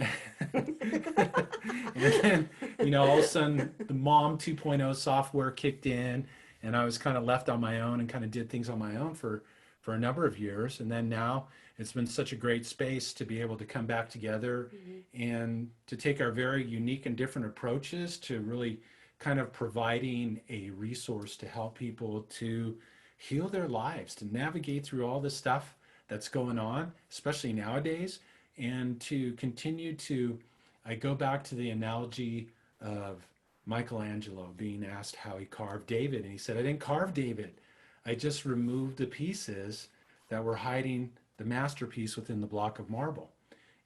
[SPEAKER 1] And then, all of a sudden, the Mom 2.0 software kicked in, and I was kind of left on my own and kind of did things on my own for a number of years. And then now it's been such a great space to be able to come back together and to take our very unique and different approaches to really kind of providing a resource to help people to heal their lives, to navigate through all the stuff that's going on, especially nowadays, and to continue to, I go back to the analogy of Michelangelo being asked how he carved David, and he said, I didn't carve David. I just removed the pieces that were hiding the masterpiece within the block of marble.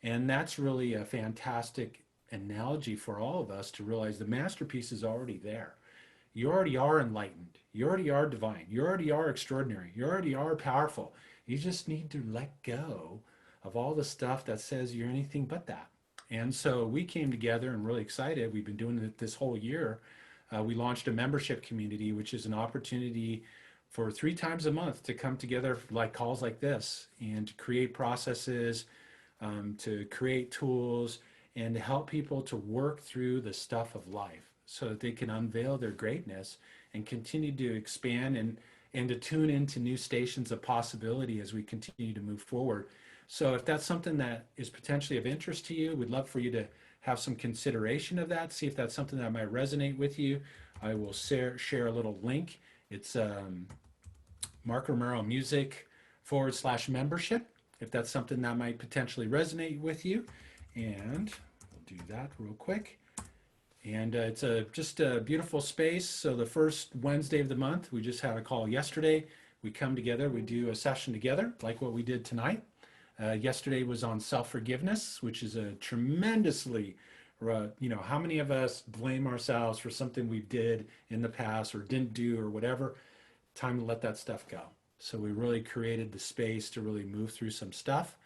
[SPEAKER 1] And that's really a fantastic analogy for all of us to realize the masterpiece is already there. You already are enlightened. You already are divine. You already are extraordinary. You already are powerful. You just need to let go of all the stuff that says you're anything but that. And so we came together and really excited. We've been doing it this whole year. We launched a membership community, which is an opportunity for 3 times a month to come together like calls like this and to create processes, to create tools, and to help people to work through the stuff of life so that they can unveil their greatness and continue to expand and to tune into new stations of possibility as we continue to move forward. So if that's something that is potentially of interest to you, we'd love for you to have some consideration of that, see if that's something that might resonate with you. I will share a little link. It's Mark Romero Music /membership, if that's something that might potentially resonate with you. And we'll do that real quick. And it's just a beautiful space. So the first Wednesday of the month, we just had a call yesterday. We come together, we do a session together, like what we did tonight. Yesterday was on self-forgiveness, which is a tremendously, how many of us blame ourselves for something we did in the past or didn't do or whatever? Time to let that stuff go. So we really created the space to really move through some stuff.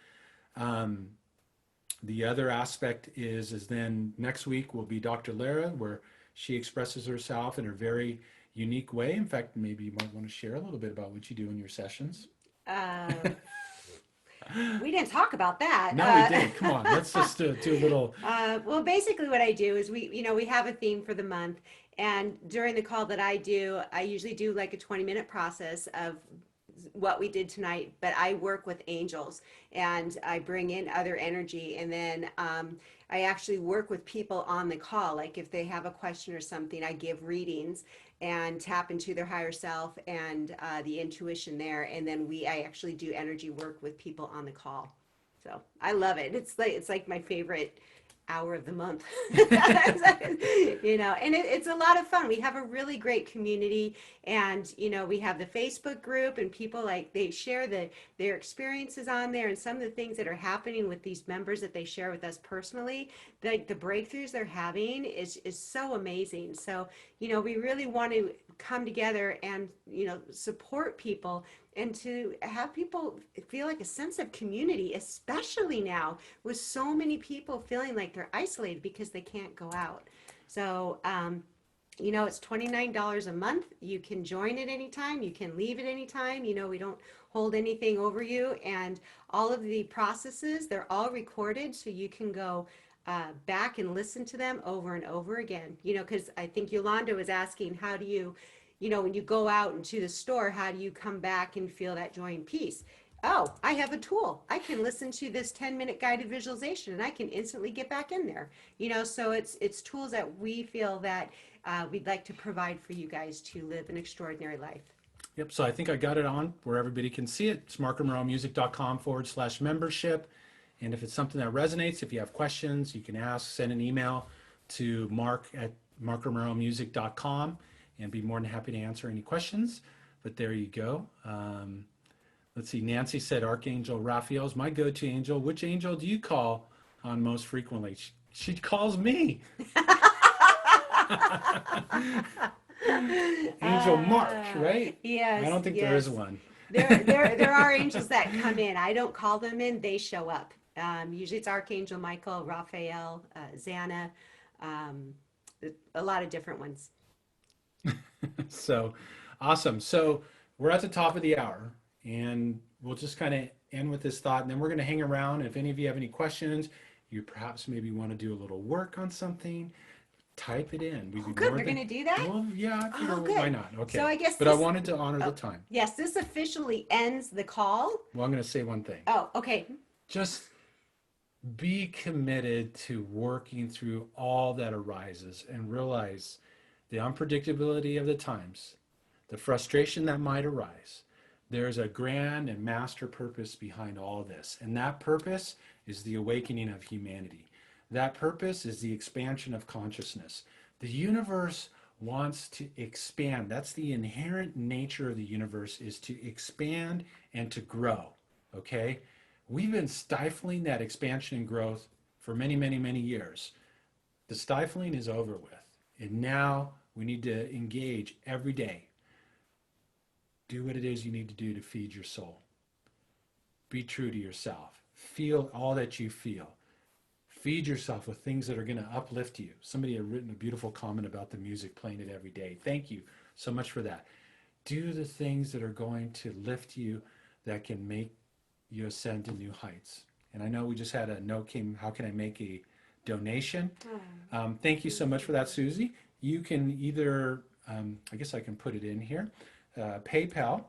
[SPEAKER 1] The other aspect is then next week will be Dr. Lara, where she expresses herself in her very unique way. In fact, maybe you might want to share a little bit about what you do in your sessions.
[SPEAKER 2] We didn't talk about that.
[SPEAKER 1] No, we didn't. Come on, let's just do a little.
[SPEAKER 2] Well, basically what I do is we have a theme for the month. And during the call that I do, I usually do like a 20-minute process of what we did tonight, but I work with angels and I bring in other energy. And then I actually work with people on the call. Like if they have a question or something, I give readings and tap into their higher self and the intuition there. And then I actually do energy work with people on the call. So I love it. It's like my favorite hour of the month. And it's a lot of fun. We have a really great community, and we have the Facebook group, and people like they share their experiences on there, and some of the things that are happening with these members that they share with us personally, like the breakthroughs they're having is so amazing. So we really want to come together and support people, and to have people feel like a sense of community, especially now with so many people feeling like they're isolated because they can't go out. So, it's $29 a month. You can join at any time. You can leave at any time. We don't hold anything over you. And all of the processes, they're all recorded. So you can go back and listen to them over and over again. Because I think Yolanda was asking, how do you, when you go out into the store, how do you come back and feel that joy and peace? Oh, I have a tool. I can listen to this 10-minute guided visualization and I can instantly get back in there. So it's tools that we feel that we'd like to provide for you guys to live an extraordinary life.
[SPEAKER 1] Yep, so I think I got it on where everybody can see it. It's markromeromusic.com/membership. And if it's something that resonates, if you have questions, you can ask, send an email to mark@markromeromusic.com, and be more than happy to answer any questions. But there you go. Let's see, Nancy said Archangel Raphael's my go-to angel. Which angel do you call on most frequently? She calls me. Angel Mark, right?
[SPEAKER 2] Yes.
[SPEAKER 1] I don't think there is one.
[SPEAKER 2] There are angels that come in. I don't call them in, they show up. Usually it's Archangel Michael, Raphael, Xana, a lot of different ones.
[SPEAKER 1] So awesome. So we're at the top of the hour, and we'll just kind of end with this thought, and then we're going to hang around. If any of you have any questions, you perhaps maybe want to do a little work on something, type it in.
[SPEAKER 2] Oh, good. We're going to do that?
[SPEAKER 1] Well, yeah, I figure,
[SPEAKER 2] good.
[SPEAKER 1] why not? Okay.
[SPEAKER 2] So I guess
[SPEAKER 1] but I wanted to honor the time.
[SPEAKER 2] Yes, this officially ends the call.
[SPEAKER 1] Well, I'm going to say one thing.
[SPEAKER 2] Oh, okay.
[SPEAKER 1] Just be committed to working through all that arises, and realize the unpredictability of the times, the frustration that might arise. There's a grand and master purpose behind all of this. And that purpose is the awakening of humanity. That purpose is the expansion of consciousness. The universe wants to expand. That's the inherent nature of the universe, is to expand and to grow. Okay? We've been stifling that expansion and growth for many, many, many years. The stifling is over with. And now we need to engage every day. Do what it is you need to do to feed your soul. Be true to yourself. Feel all that you feel. Feed yourself with things that are going to uplift you. Somebody had written a beautiful comment about the music, playing it every day. Thank you so much for that. Do the things that are going to lift you, that can make you ascend to new heights. And I know we just had a note came, how can I make a donation? Thank you so much for that, Susie. You can either, I guess I can put it in here, PayPal,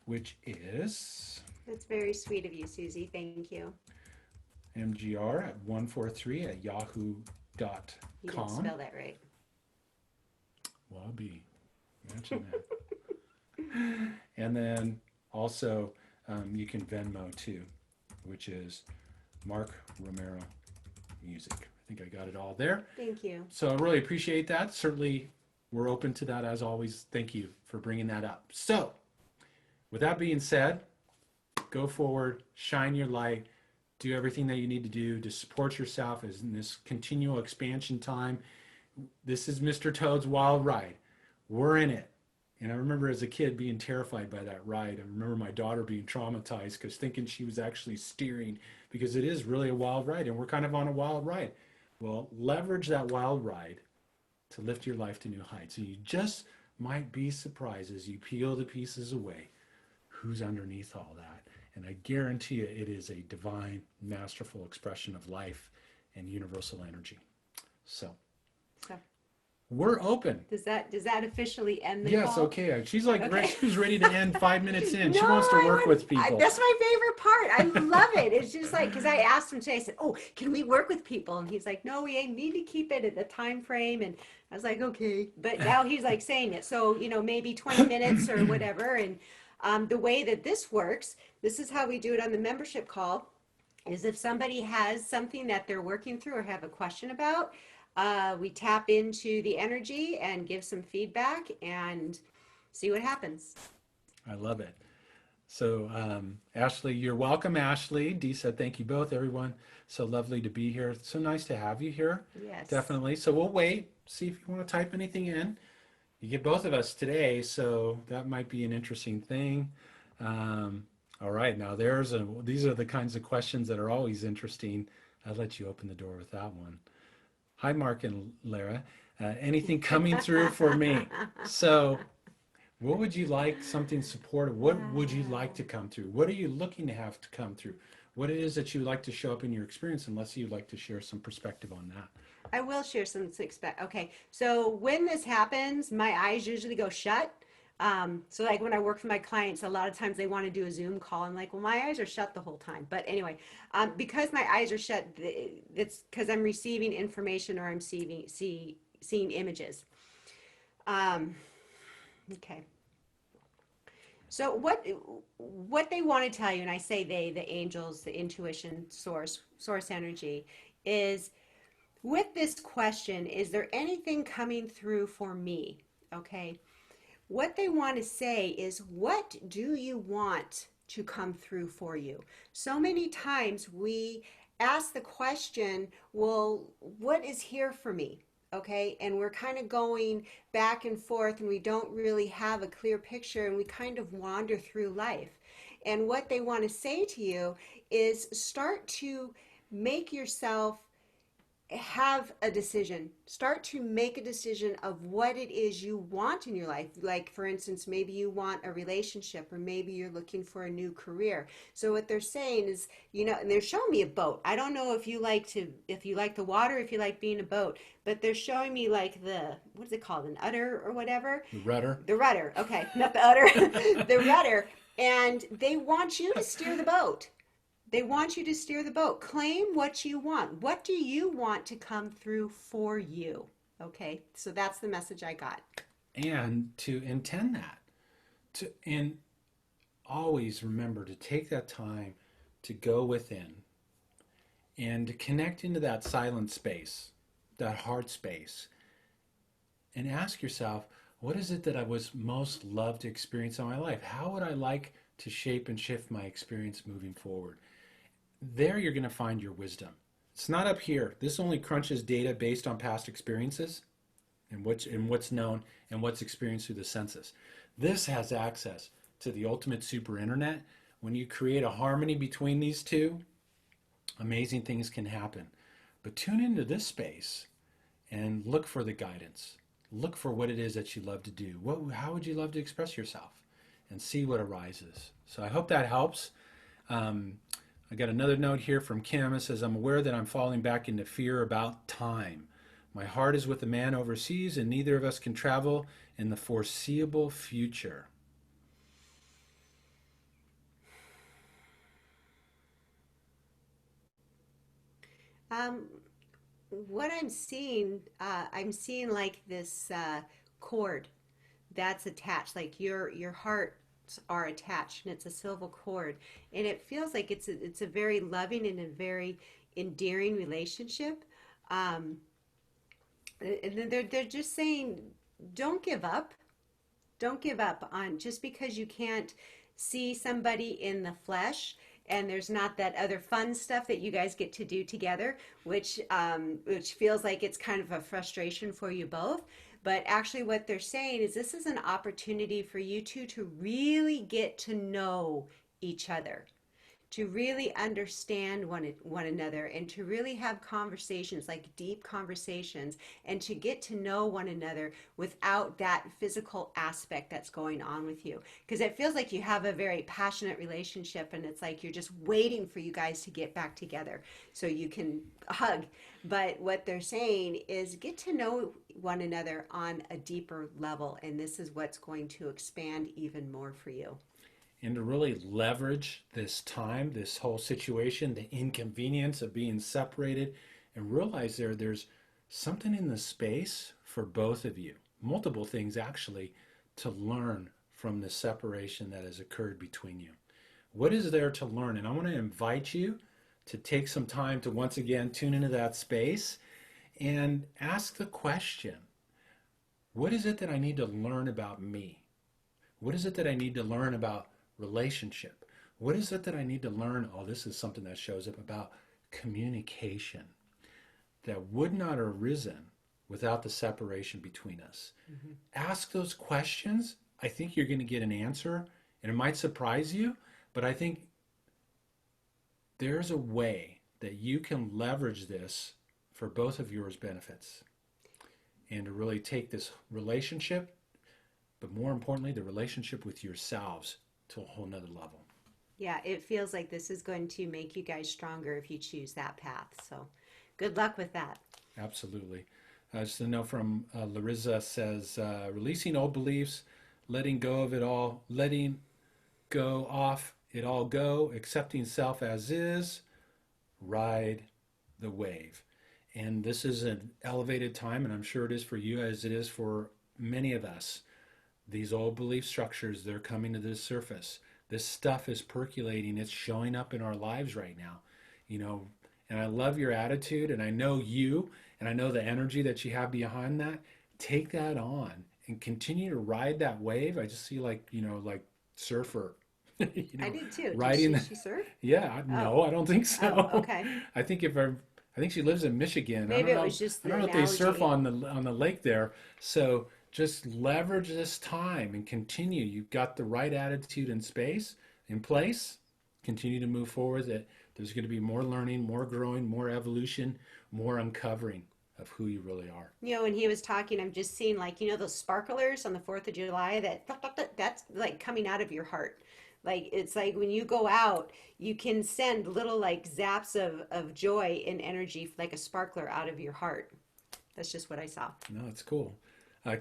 [SPEAKER 1] which is...
[SPEAKER 2] That's very sweet of you, Susie. Thank you.
[SPEAKER 1] mgr143@yahoo.com.
[SPEAKER 2] You didn't spell that right.
[SPEAKER 1] Well, I'll be mentioning that. And then also you can Venmo too, which is Mark Romero Music. I think I got it all there.
[SPEAKER 2] Thank you.
[SPEAKER 1] So I really appreciate that. Certainly we're open to that as always. Thank you for bringing that up. So with that being said, go forward, shine your light, do everything that you need to do to support yourself as in this continual expansion time. This is Mr. Toad's Wild Ride. We're in it. And I remember as a kid being terrified by that ride. I remember my daughter being traumatized because thinking she was actually steering, because it is really a wild ride, and we're kind of on a wild ride. Well, leverage that wild ride to lift your life to new heights. And you just might be surprised as you peel the pieces away who's underneath all that. And I guarantee you it is a divine, masterful expression of life and universal energy. So we're open.
[SPEAKER 2] Does that officially end the
[SPEAKER 1] yes,
[SPEAKER 2] call?
[SPEAKER 1] okay. She's like,
[SPEAKER 2] Okay.
[SPEAKER 1] she's ready to end 5 minutes in. She
[SPEAKER 2] No,
[SPEAKER 1] wants to work with people.
[SPEAKER 2] That's my favorite part. I love it. It's just like, because I asked him today, I said, oh, can we work with people? And he's like, no, we need to keep it at the time frame. And I was like, okay. But now he's like saying it. So, maybe 20 minutes or whatever. And the way that this works, this is how we do it on the membership call. is if somebody has something that they're working through or have a question about, we tap into the energy and give some feedback and see what happens.
[SPEAKER 1] I love it. So, Ashley, you're welcome, Ashley. Dee said, thank you both, everyone. So lovely to be here. So nice to have you here.
[SPEAKER 2] Yes.
[SPEAKER 1] Definitely. So we'll wait, see if you want to type anything in. You get both of us today, so that might be an interesting thing. Um, all right, now these are the kinds of questions that are always interesting. I'll let you open the door with that one. Hi, Mark and Lara. Anything coming through for me? So, what would you like, something supportive? What would you like to come through? What are you looking to have to come through? What it is that you would like to show up in your experience, unless you'd like to share some perspective on that.
[SPEAKER 2] I will share some expect. Okay, so when this happens, my eyes usually go shut. So like when I work for my clients, a lot of times they want to do a Zoom call. I'm like, well, my eyes are shut the whole time. But anyway, because my eyes are shut, it's because I'm receiving information or I'm seeing images. Um, okay. So what they want to tell you, and I say they, the angels, the intuition, source energy, is with this question, is there anything coming through for me? Okay. What they want to say is, what do you want to come through for you? So many times we ask the question, well, what is here for me? Okay. And we're kind of going back and forth and we don't really have a clear picture and we kind of wander through life. And what they want to say to you is start to make yourself have a decision. Start to make a decision of what it is you want in your life. Like, for instance, maybe you want a relationship or maybe you're looking for a new career. So what they're saying is, and they're showing me a boat. I don't know if you like the water, if you like being a boat, but they're showing me like what is it called? An udder or whatever?
[SPEAKER 1] The rudder.
[SPEAKER 2] The rudder. Okay. Not the udder. The rudder. And they want you to steer the boat. They want you to steer the boat. Claim what you want. What do you want to come through for you? Okay, so that's the message I got.
[SPEAKER 1] And to intend that, and always remember to take that time to go within and to connect into that silent space, that heart space, and ask yourself, what is it that I was most loved to experience in my life? How would I like to shape and shift my experience moving forward? There you're going to find your wisdom. It's not up here. This only crunches data based on past experiences and what's known and what's experienced through the senses. This has access to the ultimate super internet. When you create a harmony between these two, amazing things can happen. But tune into this space and look for the guidance. Look for what it is that you love to do. How would you love to express yourself? And see what arises. So I hope that helps. I got another note here from Kim. It says, I'm aware that I'm falling back into fear about time. My heart is with a man overseas, and neither of us can travel in the foreseeable future.
[SPEAKER 2] What I'm seeing like this cord that's attached, like your hearts are attached, and it's a silver cord, and it feels like it's a very loving and a very endearing relationship. Um, and then they're just saying, don't give up. Don't give up on just because you can't see somebody in the flesh and there's not that other fun stuff that you guys get to do together, which feels like it's kind of a frustration for you both. But actually what they're saying is this is an opportunity for you two to really get to know each other, to really understand one another, and to really have conversations, like deep conversations, and to get to know one another without that physical aspect that's going on with you. Because it feels like you have a very passionate relationship, and it's like you're just waiting for you guys to get back together so you can hug. But what they're saying is get to know one another on a deeper level, and this is what's going to expand even more for you.
[SPEAKER 1] And to really leverage this time, this whole situation, the inconvenience of being separated, and realize there's something in the space for both of you, multiple things actually, to learn from the separation that has occurred between you. What is there to learn? And I want to invite you to take some time to once again tune into that space and ask the question, what is it that I need to learn about me? What is it that I need to learn about relationship? What is it that I need to learn? Oh, this is something that shows up about communication that would not have arisen without the separation between us. Mm-hmm. Ask those questions. I think you're going to get an answer, and it might surprise you, but I think there's a way that you can leverage this for both of yours benefits and to really take this relationship, but more importantly, the relationship with yourselves to a whole nother level.
[SPEAKER 2] Yeah, it feels like this is going to make you guys stronger if you choose that path. So good luck with that.
[SPEAKER 1] Absolutely. Just a note from Larissa says, releasing old beliefs, letting go of it all, letting go off it all go, accepting self as is, ride the wave. And this is an elevated time, and I'm sure it is for you as it is for many of us. These old belief structures, they're coming to the surface. This stuff is percolating. It's showing up in our lives right now. You know, and I love your attitude, and I know you, and I know the energy that you have behind that. Take that on and continue to ride that wave. I just see like surfer.
[SPEAKER 2] I did too.
[SPEAKER 1] Riding
[SPEAKER 2] Did she surf?
[SPEAKER 1] Yeah, no, I don't think so.
[SPEAKER 2] Oh, okay.
[SPEAKER 1] I think I think she lives in Michigan.
[SPEAKER 2] Maybe it was just the
[SPEAKER 1] I don't know if they surf
[SPEAKER 2] analogy.
[SPEAKER 1] on the lake there. So just leverage this time and continue. You've got the right attitude and space in place. Continue to move forward. That there's going to be more learning, more growing, more evolution, more uncovering of who you really are.
[SPEAKER 2] You know, when he was talking, I'm just seeing like, those sparklers on the 4th of July, that's like coming out of your heart. Like, it's like when you go out, you can send little like zaps of joy and energy like a sparkler out of your heart. That's just what I saw.
[SPEAKER 1] No, it's cool.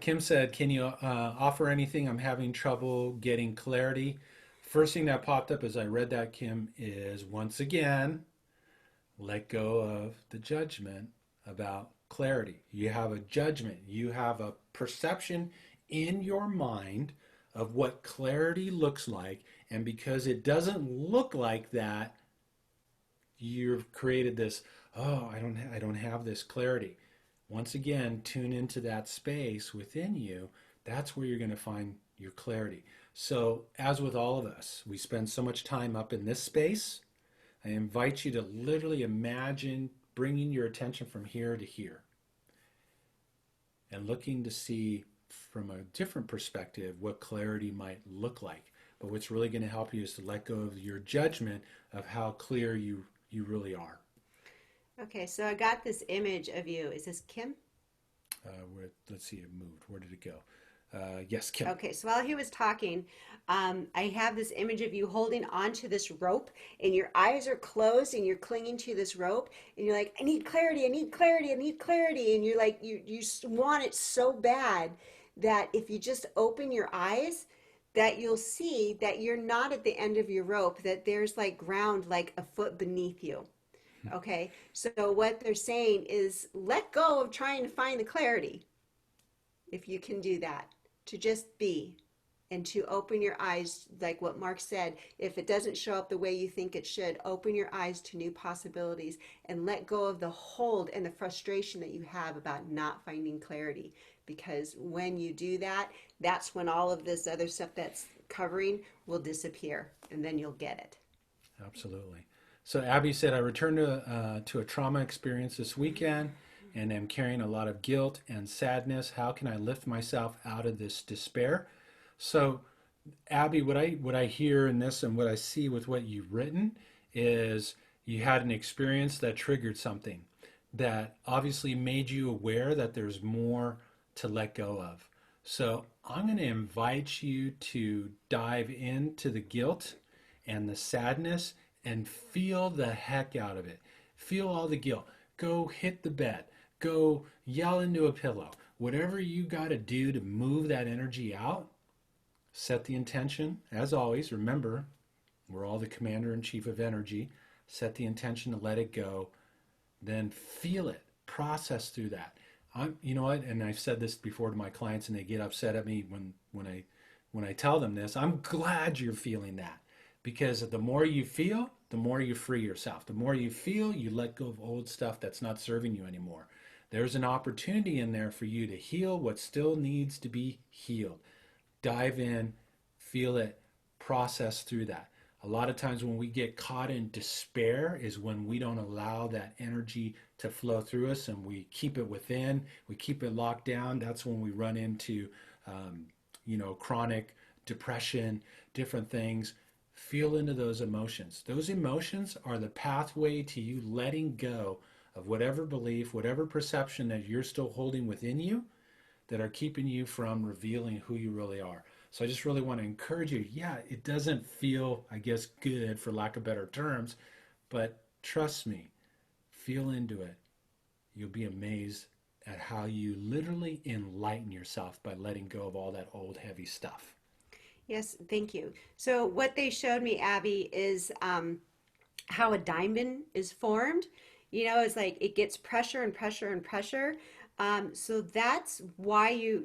[SPEAKER 1] Kim said, can you offer anything? I'm having trouble getting clarity. First thing that popped up as I read that, Kim, is once again, let go of the judgment about clarity. You have a judgment. You have a perception in your mind of what clarity looks like. And because it doesn't look like that, you've created this, oh, I don't have this clarity. Once again, tune into that space within you. That's where you're going to find your clarity. So as with all of us, we spend so much time up in this space. I invite you to literally imagine bringing your attention from here to here and looking to see from a different perspective what clarity might look like. But what's really going to help you is to let go of your judgment of how clear you really are.
[SPEAKER 2] Okay, so I got this image of you. Is this Kim?
[SPEAKER 1] Let's see, it moved. Where did it go? Yes, Kim.
[SPEAKER 2] Okay, so while he was talking, I have this image of you holding onto this rope, and your eyes are closed, and you're clinging to this rope, and you're like, I need clarity, I need clarity, I need clarity, and you're like, you want it so bad that if you just open your eyes, that you'll see that you're not at the end of your rope, that there's like ground like a foot beneath you. Okay, so what they're saying is let go of trying to find the clarity, if you can do that, to just be and to open your eyes, like what Mark said. If it doesn't show up the way you think it should, open your eyes to new possibilities and let go of the hold and the frustration that you have about not finding clarity. Because when you do that, that's when all of this other stuff that's covering will disappear, and then you'll get it.
[SPEAKER 1] Absolutely. So Abby said, I returned to a trauma experience this weekend and am carrying a lot of guilt and sadness. How can I lift myself out of this despair? So Abby, what I hear in this and what I see with what you've written is you had an experience that triggered something that obviously made you aware that there's more to let go of. So I'm going to invite you to dive into the guilt and the sadness and feel the heck out of it. Feel all the guilt. Go hit the bed. Go yell into a pillow. Whatever you got to do to move that energy out, set the intention. As always, remember, we're all the commander-in-chief of energy. Set the intention to let it go. Then feel it. Process through that. You know what? And I've said this before to my clients, and they get upset at me when I tell them this. I'm glad you're feeling that, Because the more you feel, the more you free yourself. The more you feel, you let go of old stuff that's not serving you anymore. There's an opportunity in there for you to heal what still needs to be healed. Dive in, feel it, process through that. A lot of times when we get caught in despair is when we don't allow that energy to flow through us and we keep it within, we keep it locked down. That's when we run into, chronic depression, different things. Feel into those emotions. Those emotions are the pathway to you letting go of whatever belief, whatever perception that you're still holding within you that are keeping you from revealing who you really are. So I just really want to encourage you. Yeah, it doesn't feel, I guess, good for lack of better terms, but trust me, feel into it. You'll be amazed at how you literally enlighten yourself by letting go of all that old heavy stuff.
[SPEAKER 2] Yes, thank you. So what they showed me, Abby, is how a diamond is formed. It's like it gets pressure and pressure and pressure. So that's why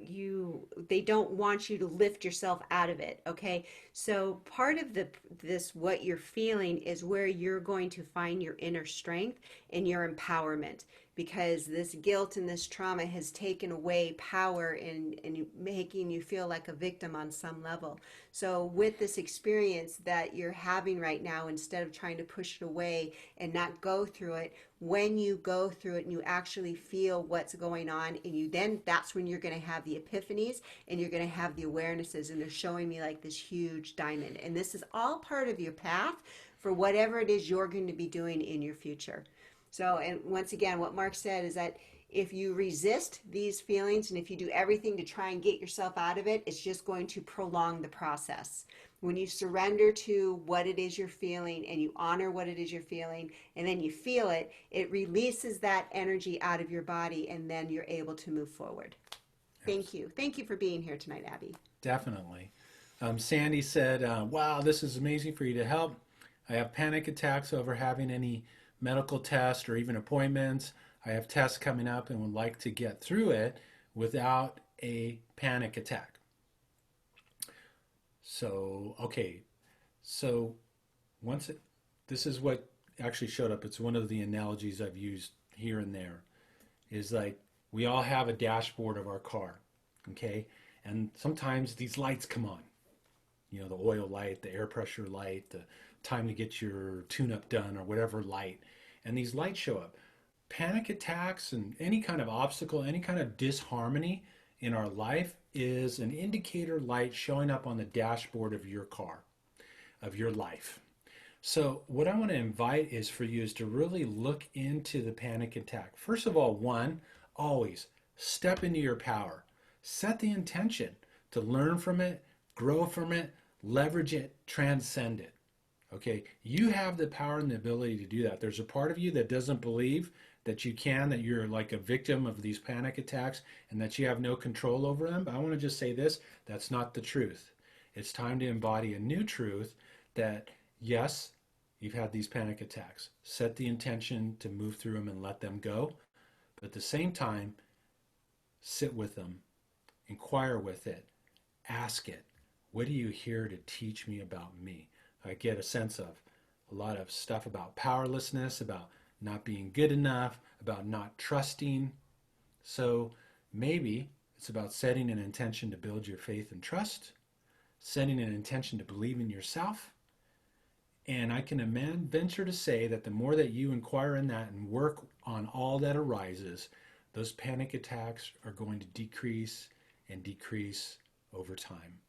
[SPEAKER 2] they don't want you to lift yourself out of it. Okay. So part of this, what you're feeling is where you're going to find your inner strength and your empowerment, because this guilt and this trauma has taken away power and making you feel like a victim on some level. So with this experience that you're having right now, instead of trying to push it away and not go through it, when you go through it and you actually feel what's going on, and that's when you're going to have the epiphanies and you're going to have the awarenesses. And they're showing me like this huge diamond, and this is all part of your path for whatever it is you're going to be doing in your future. So, and once again, what Mark said is that if you resist these feelings and if you do everything to try and get yourself out of it, it's just going to prolong the process. When you surrender to what it is you're feeling and you honor what it is you're feeling, and then you feel it, it releases that energy out of your body, and then you're able to move forward. Thank you. Thank you for being here tonight, Abby.
[SPEAKER 1] Definitely. Sandy said, wow, this is amazing for you to help. I have panic attacks over having any medical tests or even appointments. I have tests coming up and would like to get through it without a panic attack. So, okay. So this is what actually showed up. It's one of the analogies I've used here and there, is like we all have a dashboard of our car, okay? And sometimes these lights come on, the oil light, the air pressure light, the time to get your tune-up done or whatever light. And these lights show up. Panic attacks and any kind of obstacle, any kind of disharmony in our life is an indicator light showing up on the dashboard of your car, of your life. So what I want to invite is for you is to really look into the panic attack. First of all, always step into your power. Set the intention to learn from it, grow from it, leverage it, transcend it. Okay, you have the power and the ability to do that. There's a part of you that doesn't believe that you can, that you're like a victim of these panic attacks and that you have no control over them. But I want to just say this, that's not the truth. It's time to embody a new truth that, yes, you've had these panic attacks. Set the intention to move through them and let them go. But at the same time, sit with them, inquire with it, ask it, what are you here to teach me about me? I get a sense of a lot of stuff about powerlessness, about not being good enough, about not trusting. So maybe it's about setting an intention to build your faith and trust, setting an intention to believe in yourself. And I can venture to say that the more that you inquire in that and work on all that arises, those panic attacks are going to decrease and decrease over time.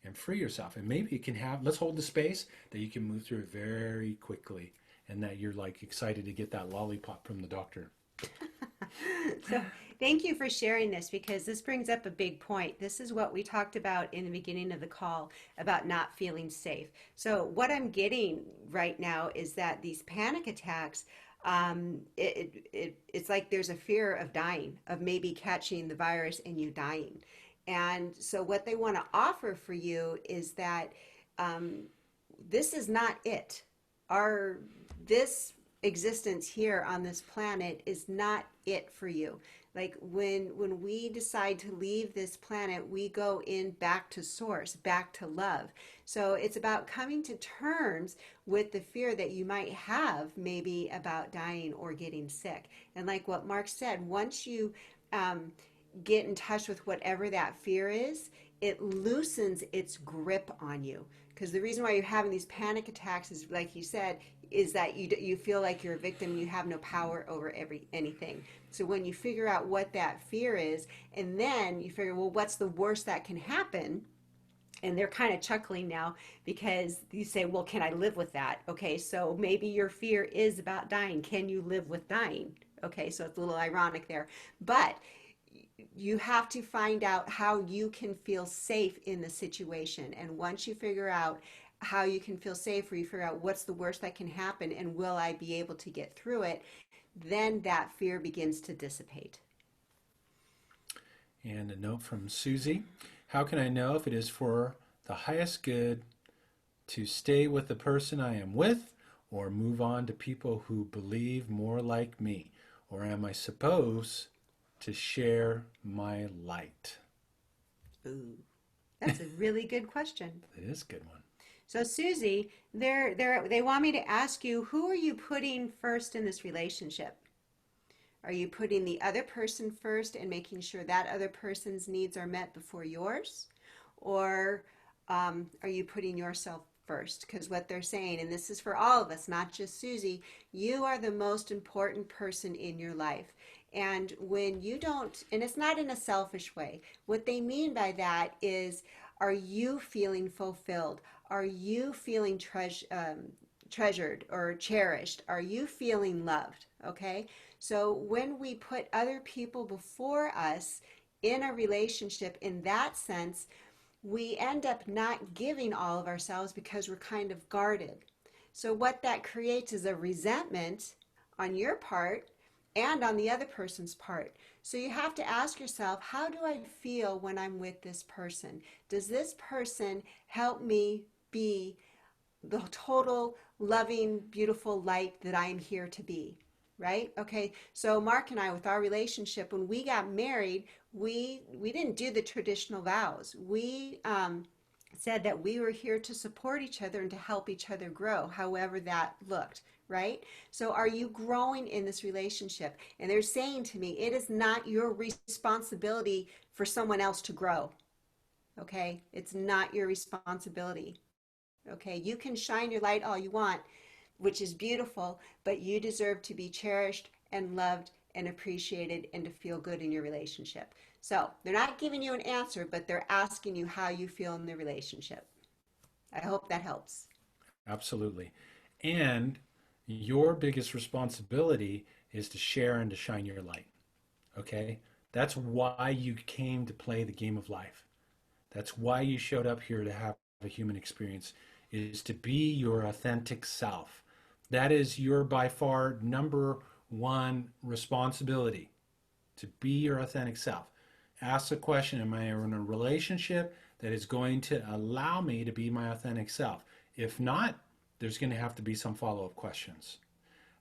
[SPEAKER 1] And free yourself. And maybe it can let's hold the space that you can move through it very quickly and that you're like excited to get that lollipop from the doctor.
[SPEAKER 2] So thank you for sharing this, because this brings up a big point. This is what we talked about in the beginning of the call about not feeling safe. So what I'm getting right now is that these panic attacks, it's like there's a fear of dying, of maybe catching the virus and you dying. And so what they want to offer for you is that this is not it. This existence here on this planet is not it for you. Like when we decide to leave this planet, we go in back to source, back to love. So it's about coming to terms with the fear that you might have maybe about dying or getting sick. And like what Mark said, once you get in touch with whatever that fear is, it loosens its grip on you. Because the reason why you're having these panic attacks is, like you said, is that you feel like you're a victim and you have no power over anything. So when you figure out what that fear is, and then you figure, well, what's the worst that can happen? And they're kind of chuckling now because you say, well, can I live with that? Okay, so maybe your fear is about dying. Can you live with dying? Okay, so it's a little ironic there. But you have to find out how you can feel safe in the situation. And once you figure out how you can feel safe, or you figure out what's the worst that can happen and will I be able to get through it, then that fear begins to dissipate.
[SPEAKER 1] And a note from Susie. How can I know if it is for the highest good to stay with the person I am with or move on to people who believe more like me? Or am I supposed to share my light?
[SPEAKER 2] Ooh, that's a really good question.
[SPEAKER 1] It is a good one.
[SPEAKER 2] So Susie, they want me to ask you, who are you putting first in this relationship? Are you putting the other person first and making sure that other person's needs are met before yours? Or are you putting yourself first? Because what they're saying, and this is for all of us, not just Susie, you are the most important person in your life. And when you don't, and it's not in a selfish way, what they mean by that is, are you feeling fulfilled? Are you feeling treasured or cherished? Are you feeling loved? Okay? So when we put other people before us in a relationship in that sense, we end up not giving all of ourselves because we're kind of guarded. So what that creates is a resentment on your part and on the other person's part. So you have to ask yourself, how do I feel when I'm with this person? Does this person help me be the total loving, beautiful light that I am here to be? Right? Okay. So Mark and I, with our relationship, when we got married, we didn't do the traditional vows. We said that we were here to support each other and to help each other grow, however that looked. Right? So are you growing in this relationship? And they're saying to me, it is not your responsibility for someone else to grow. Okay? It's not your responsibility. Okay? You can shine your light all you want, which is beautiful, but you deserve to be cherished and loved and appreciated and to feel good in your relationship. So they're not giving you an answer, but they're asking you how you feel in the relationship. I hope that helps.
[SPEAKER 1] Absolutely. And your biggest responsibility is to share and to shine your light. Okay? That's why you came to play the game of life. That's why you showed up here to have a human experience, is to be your authentic self. That is your by far number one responsibility, to be your authentic self. Ask the question, am I in a relationship that is going to allow me to be my authentic self? If not, there's going to have to be some follow-up questions.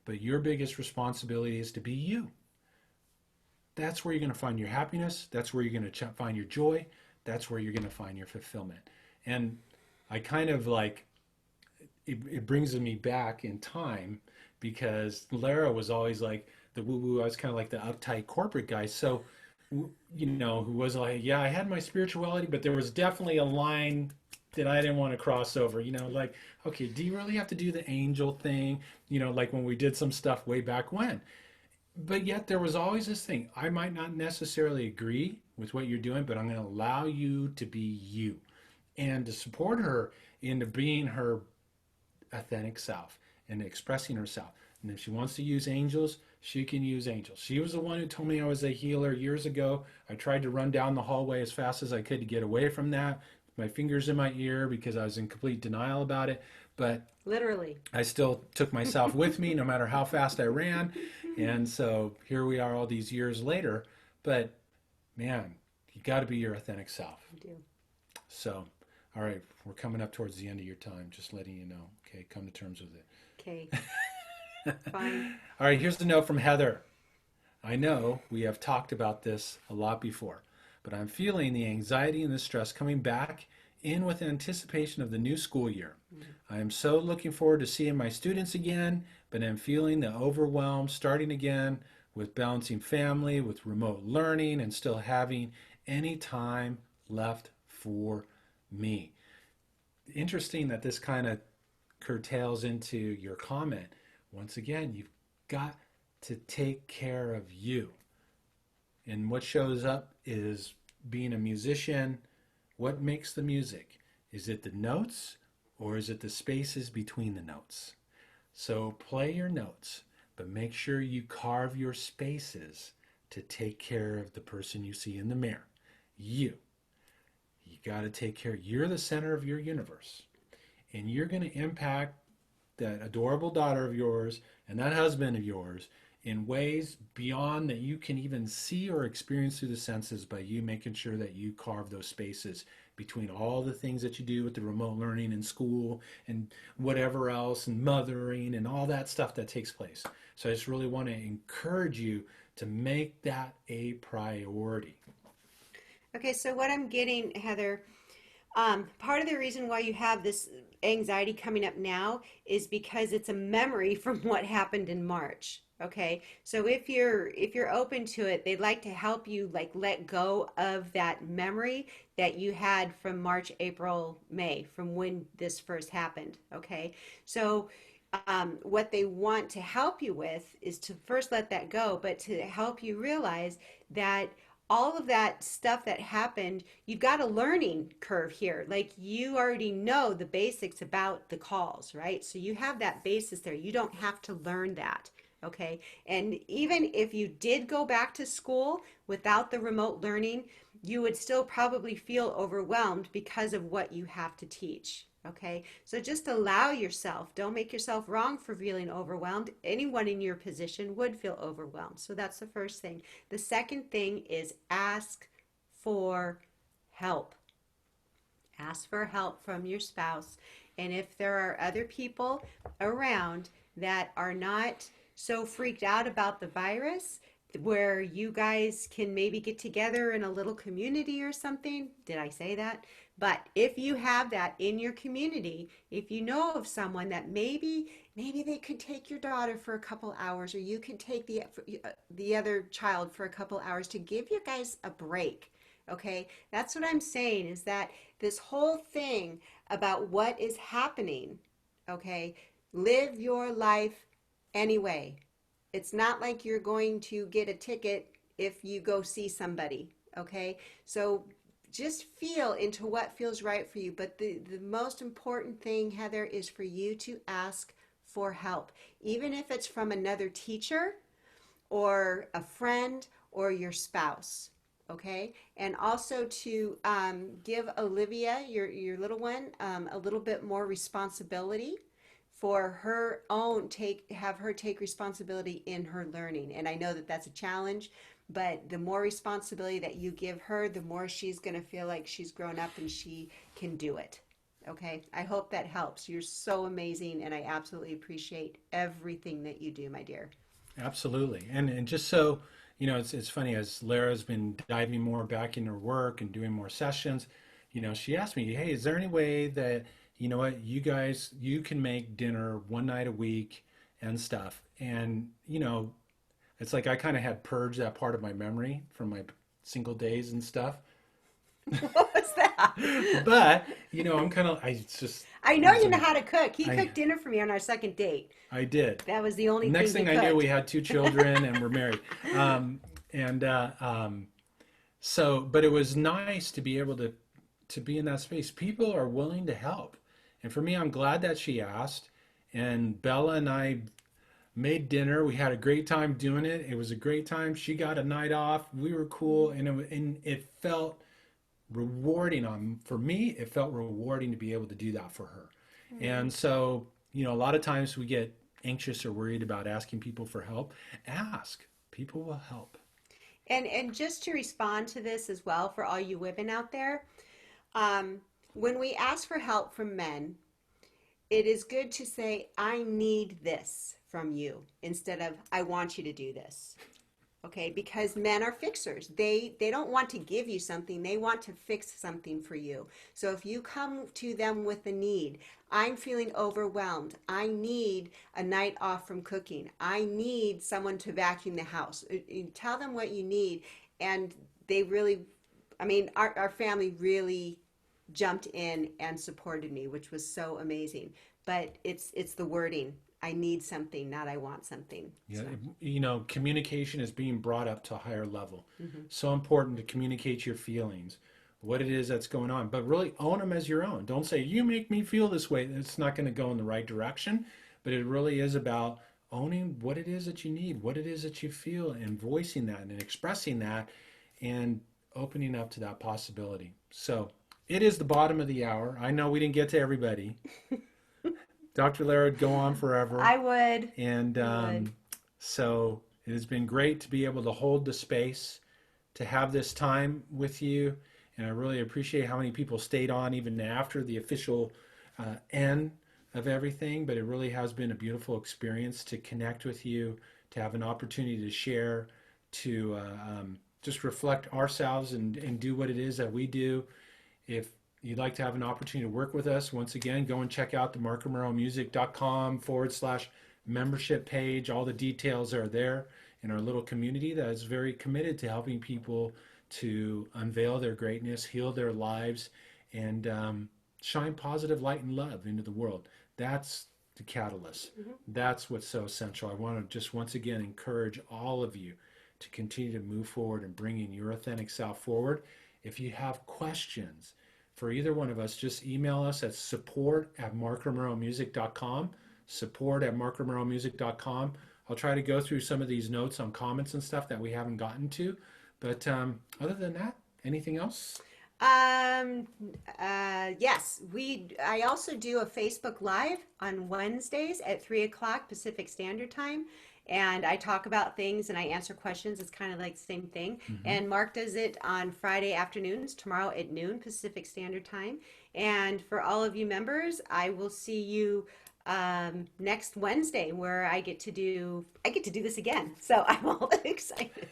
[SPEAKER 1] But your biggest responsibility is to be you. That's where you're going to find your happiness. That's where you're going to find your joy. That's where you're going to find your fulfillment. And I kind of like, it brings me back in time because Lara was always like the woo-woo. I was kind of like the uptight corporate guy. So, you know, who was like, yeah, I had my spirituality, but there was definitely a line that I didn't want to cross over, you know, like, okay, do you really have to do the angel thing? You know, like when we did some stuff way back when. But yet there was always this thing. I might not necessarily agree with what you're doing, but I'm going to allow you to be you and to support her into being her authentic self and expressing herself. And if she wants to use angels, she can use angels. She was the one who told me I was a healer years ago. I tried to run down the hallway as fast as I could to get away from that. My fingers in my ear because I was in complete denial about it. But
[SPEAKER 2] literally,
[SPEAKER 1] I still took myself with me no matter how fast I ran. And so here we are all these years later. But man, you got to be your authentic self.
[SPEAKER 2] I do.
[SPEAKER 1] So, all right, we're coming up towards the end of your time. Just letting you know. Okay, come to terms with it.
[SPEAKER 2] Okay. Fine.
[SPEAKER 1] All right, here's a note from Heather. I know we have talked about this a lot before, but I'm feeling the anxiety and the stress coming back in with anticipation of the new school year. I am so looking forward to seeing my students again, but I'm feeling the overwhelm starting again with balancing family, with remote learning, and still having any time left for me. Interesting that this kind of curtails into your comment. Once again, you've got to take care of you. And what shows up is being a musician. What makes the music? Is it the notes or is it the spaces between the notes? So play your notes, but make sure you carve your spaces to take care of the person you see in the mirror. You. You got to take care. You're the center of your universe. And you're going to impact that adorable daughter of yours and that husband of yours in ways beyond that you can even see or experience through the senses, by you making sure that you carve those spaces between all the things that you do with the remote learning and school and whatever else and mothering and all that stuff that takes place. So I just really want to encourage you to make that a priority.
[SPEAKER 2] Okay, so what I'm getting, Heather, part of the reason why you have this anxiety coming up now is because it's a memory from what happened in March. Okay, so if you're open to it, they'd like to help you like let go of that memory that you had from March, April, May, from when this first happened. Okay, so what they want to help you with is to first let that go, but to help you realize that all of that stuff that happened, you've got a learning curve here. Like you already know the basics about the calls, right? So you have that basis there. You don't have to learn that. Okay. And even if you did go back to school without the remote learning, you would still probably feel overwhelmed because of what you have to teach. Okay, so just allow yourself, don't make yourself wrong for feeling overwhelmed. Anyone in your position would feel overwhelmed. So that's the first thing. The second thing is ask for help. Ask for help from your spouse. And if there are other people around that are not so freaked out about the virus, where you guys can maybe get together in a little community or something. Did I say that? But if you have that in your community, if you know of someone that maybe they could take your daughter for a couple hours, or you could take the other child for a couple hours to give you guys a break. Okay, that's what I'm saying, is that this whole thing about what is happening, okay, live your life anyway. It's not like you're going to get a ticket if you go see somebody, okay? So just feel into what feels right for you. But the most important thing, Heather, is for you to ask for help, even if it's from another teacher or a friend or your spouse. Okay, and also to give Olivia, your little one, a little bit more responsibility for her own have her take responsibility in her learning. And I know that that's a challenge, but the more responsibility that you give her, the more she's going to feel like she's grown up and she can do it. Okay, I hope that helps. You're so amazing, and I absolutely appreciate everything that you do, my dear.
[SPEAKER 1] Absolutely. And just so, it's funny, as Lara's been diving more back in her work and doing more sessions, she asked me, hey, is there any way that, you guys, you can make dinner one night a week and stuff. And, it's like I kind of had purged that part of my memory from my single days and stuff.
[SPEAKER 2] What was that?
[SPEAKER 1] But,
[SPEAKER 2] I know you know how to cook. He
[SPEAKER 1] I,
[SPEAKER 2] cooked dinner for me on our second date.
[SPEAKER 1] I did.
[SPEAKER 2] That was the only
[SPEAKER 1] Next
[SPEAKER 2] thing he
[SPEAKER 1] thing I knew, we
[SPEAKER 2] cooked.
[SPEAKER 1] had two children and we're married. And but it was nice to be able to be in that space. People are willing to help. And for me, I'm glad that she asked. And Bella and I made dinner. We had a great time doing it. It was a great time. She got a night off. We were cool. And it felt rewarding for me. It felt rewarding to be able to do that for her. And so, a lot of times we get anxious or worried about asking people for help. Ask. People will help.
[SPEAKER 2] And just to respond to this as well, for all you women out there, when we ask for help from men, it is good to say, I need this from you instead of, I want you to do this. Okay, because men are fixers. They don't want to give you something. They want to fix something for you. So if you come to them with a need, I'm feeling overwhelmed. I need a night off from cooking. I need someone to vacuum the house. You tell them what you need, and they really, I mean, our family really jumped in and supported me, which was so amazing. But it's the wording. I need something, not I want something.
[SPEAKER 1] Yeah,
[SPEAKER 2] So,
[SPEAKER 1] you know, communication is being brought up to a higher level.
[SPEAKER 2] mhm.
[SPEAKER 1] So important to communicate your feelings, what it is that's going on, but really own them as your own. Don't say, you make me feel this way. It's not going to go in the right direction, but it really is about owning what it is that you need, what it is that you feel, and voicing that and expressing that and opening up to that possibility. So it is the bottom of the hour. I know we didn't get to everybody. Dr. Lara would go on forever.
[SPEAKER 2] I would.
[SPEAKER 1] And
[SPEAKER 2] I would.
[SPEAKER 1] so it has been great to be able to hold the space, to have this time with you. And I really appreciate how many people stayed on even after the official end of everything. But it really has been a beautiful experience to connect with you, to have an opportunity to share, to just reflect ourselves and do what it is that we do. If you'd like to have an opportunity to work with us, once again, go and check out the markromeromusic.com/membership page. All the details are there in our little community that is very committed to helping people to unveil their greatness, heal their lives, and shine positive light and love into the world. That's the catalyst.
[SPEAKER 2] Mhm.
[SPEAKER 1] That's what's so essential. I want to just once again encourage all of you to continue to move forward and bringing your authentic self forward. If you have questions for either one of us, just email us at support@markromeromusic.com, support@markromeromusic.com. I'll try to go through some of these notes on comments and stuff that we haven't gotten to. But other than that, anything else?
[SPEAKER 2] Um, yes, I also do a Facebook Live on Wednesdays at 3 o'clock Pacific Standard Time. And I talk about things and I answer questions. It's kind of like the same thing.
[SPEAKER 1] Mm-hmm.
[SPEAKER 2] And Mark does it on Friday afternoons, tomorrow at noon Pacific Standard Time. And for all of you members, I will see you next Wednesday where I get to do this again. So I'm all excited.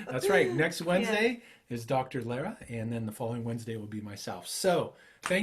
[SPEAKER 1] That's right. Next
[SPEAKER 2] Yeah.
[SPEAKER 1] Wednesday is Dr. Lara, and then the following Wednesday will be myself. So thank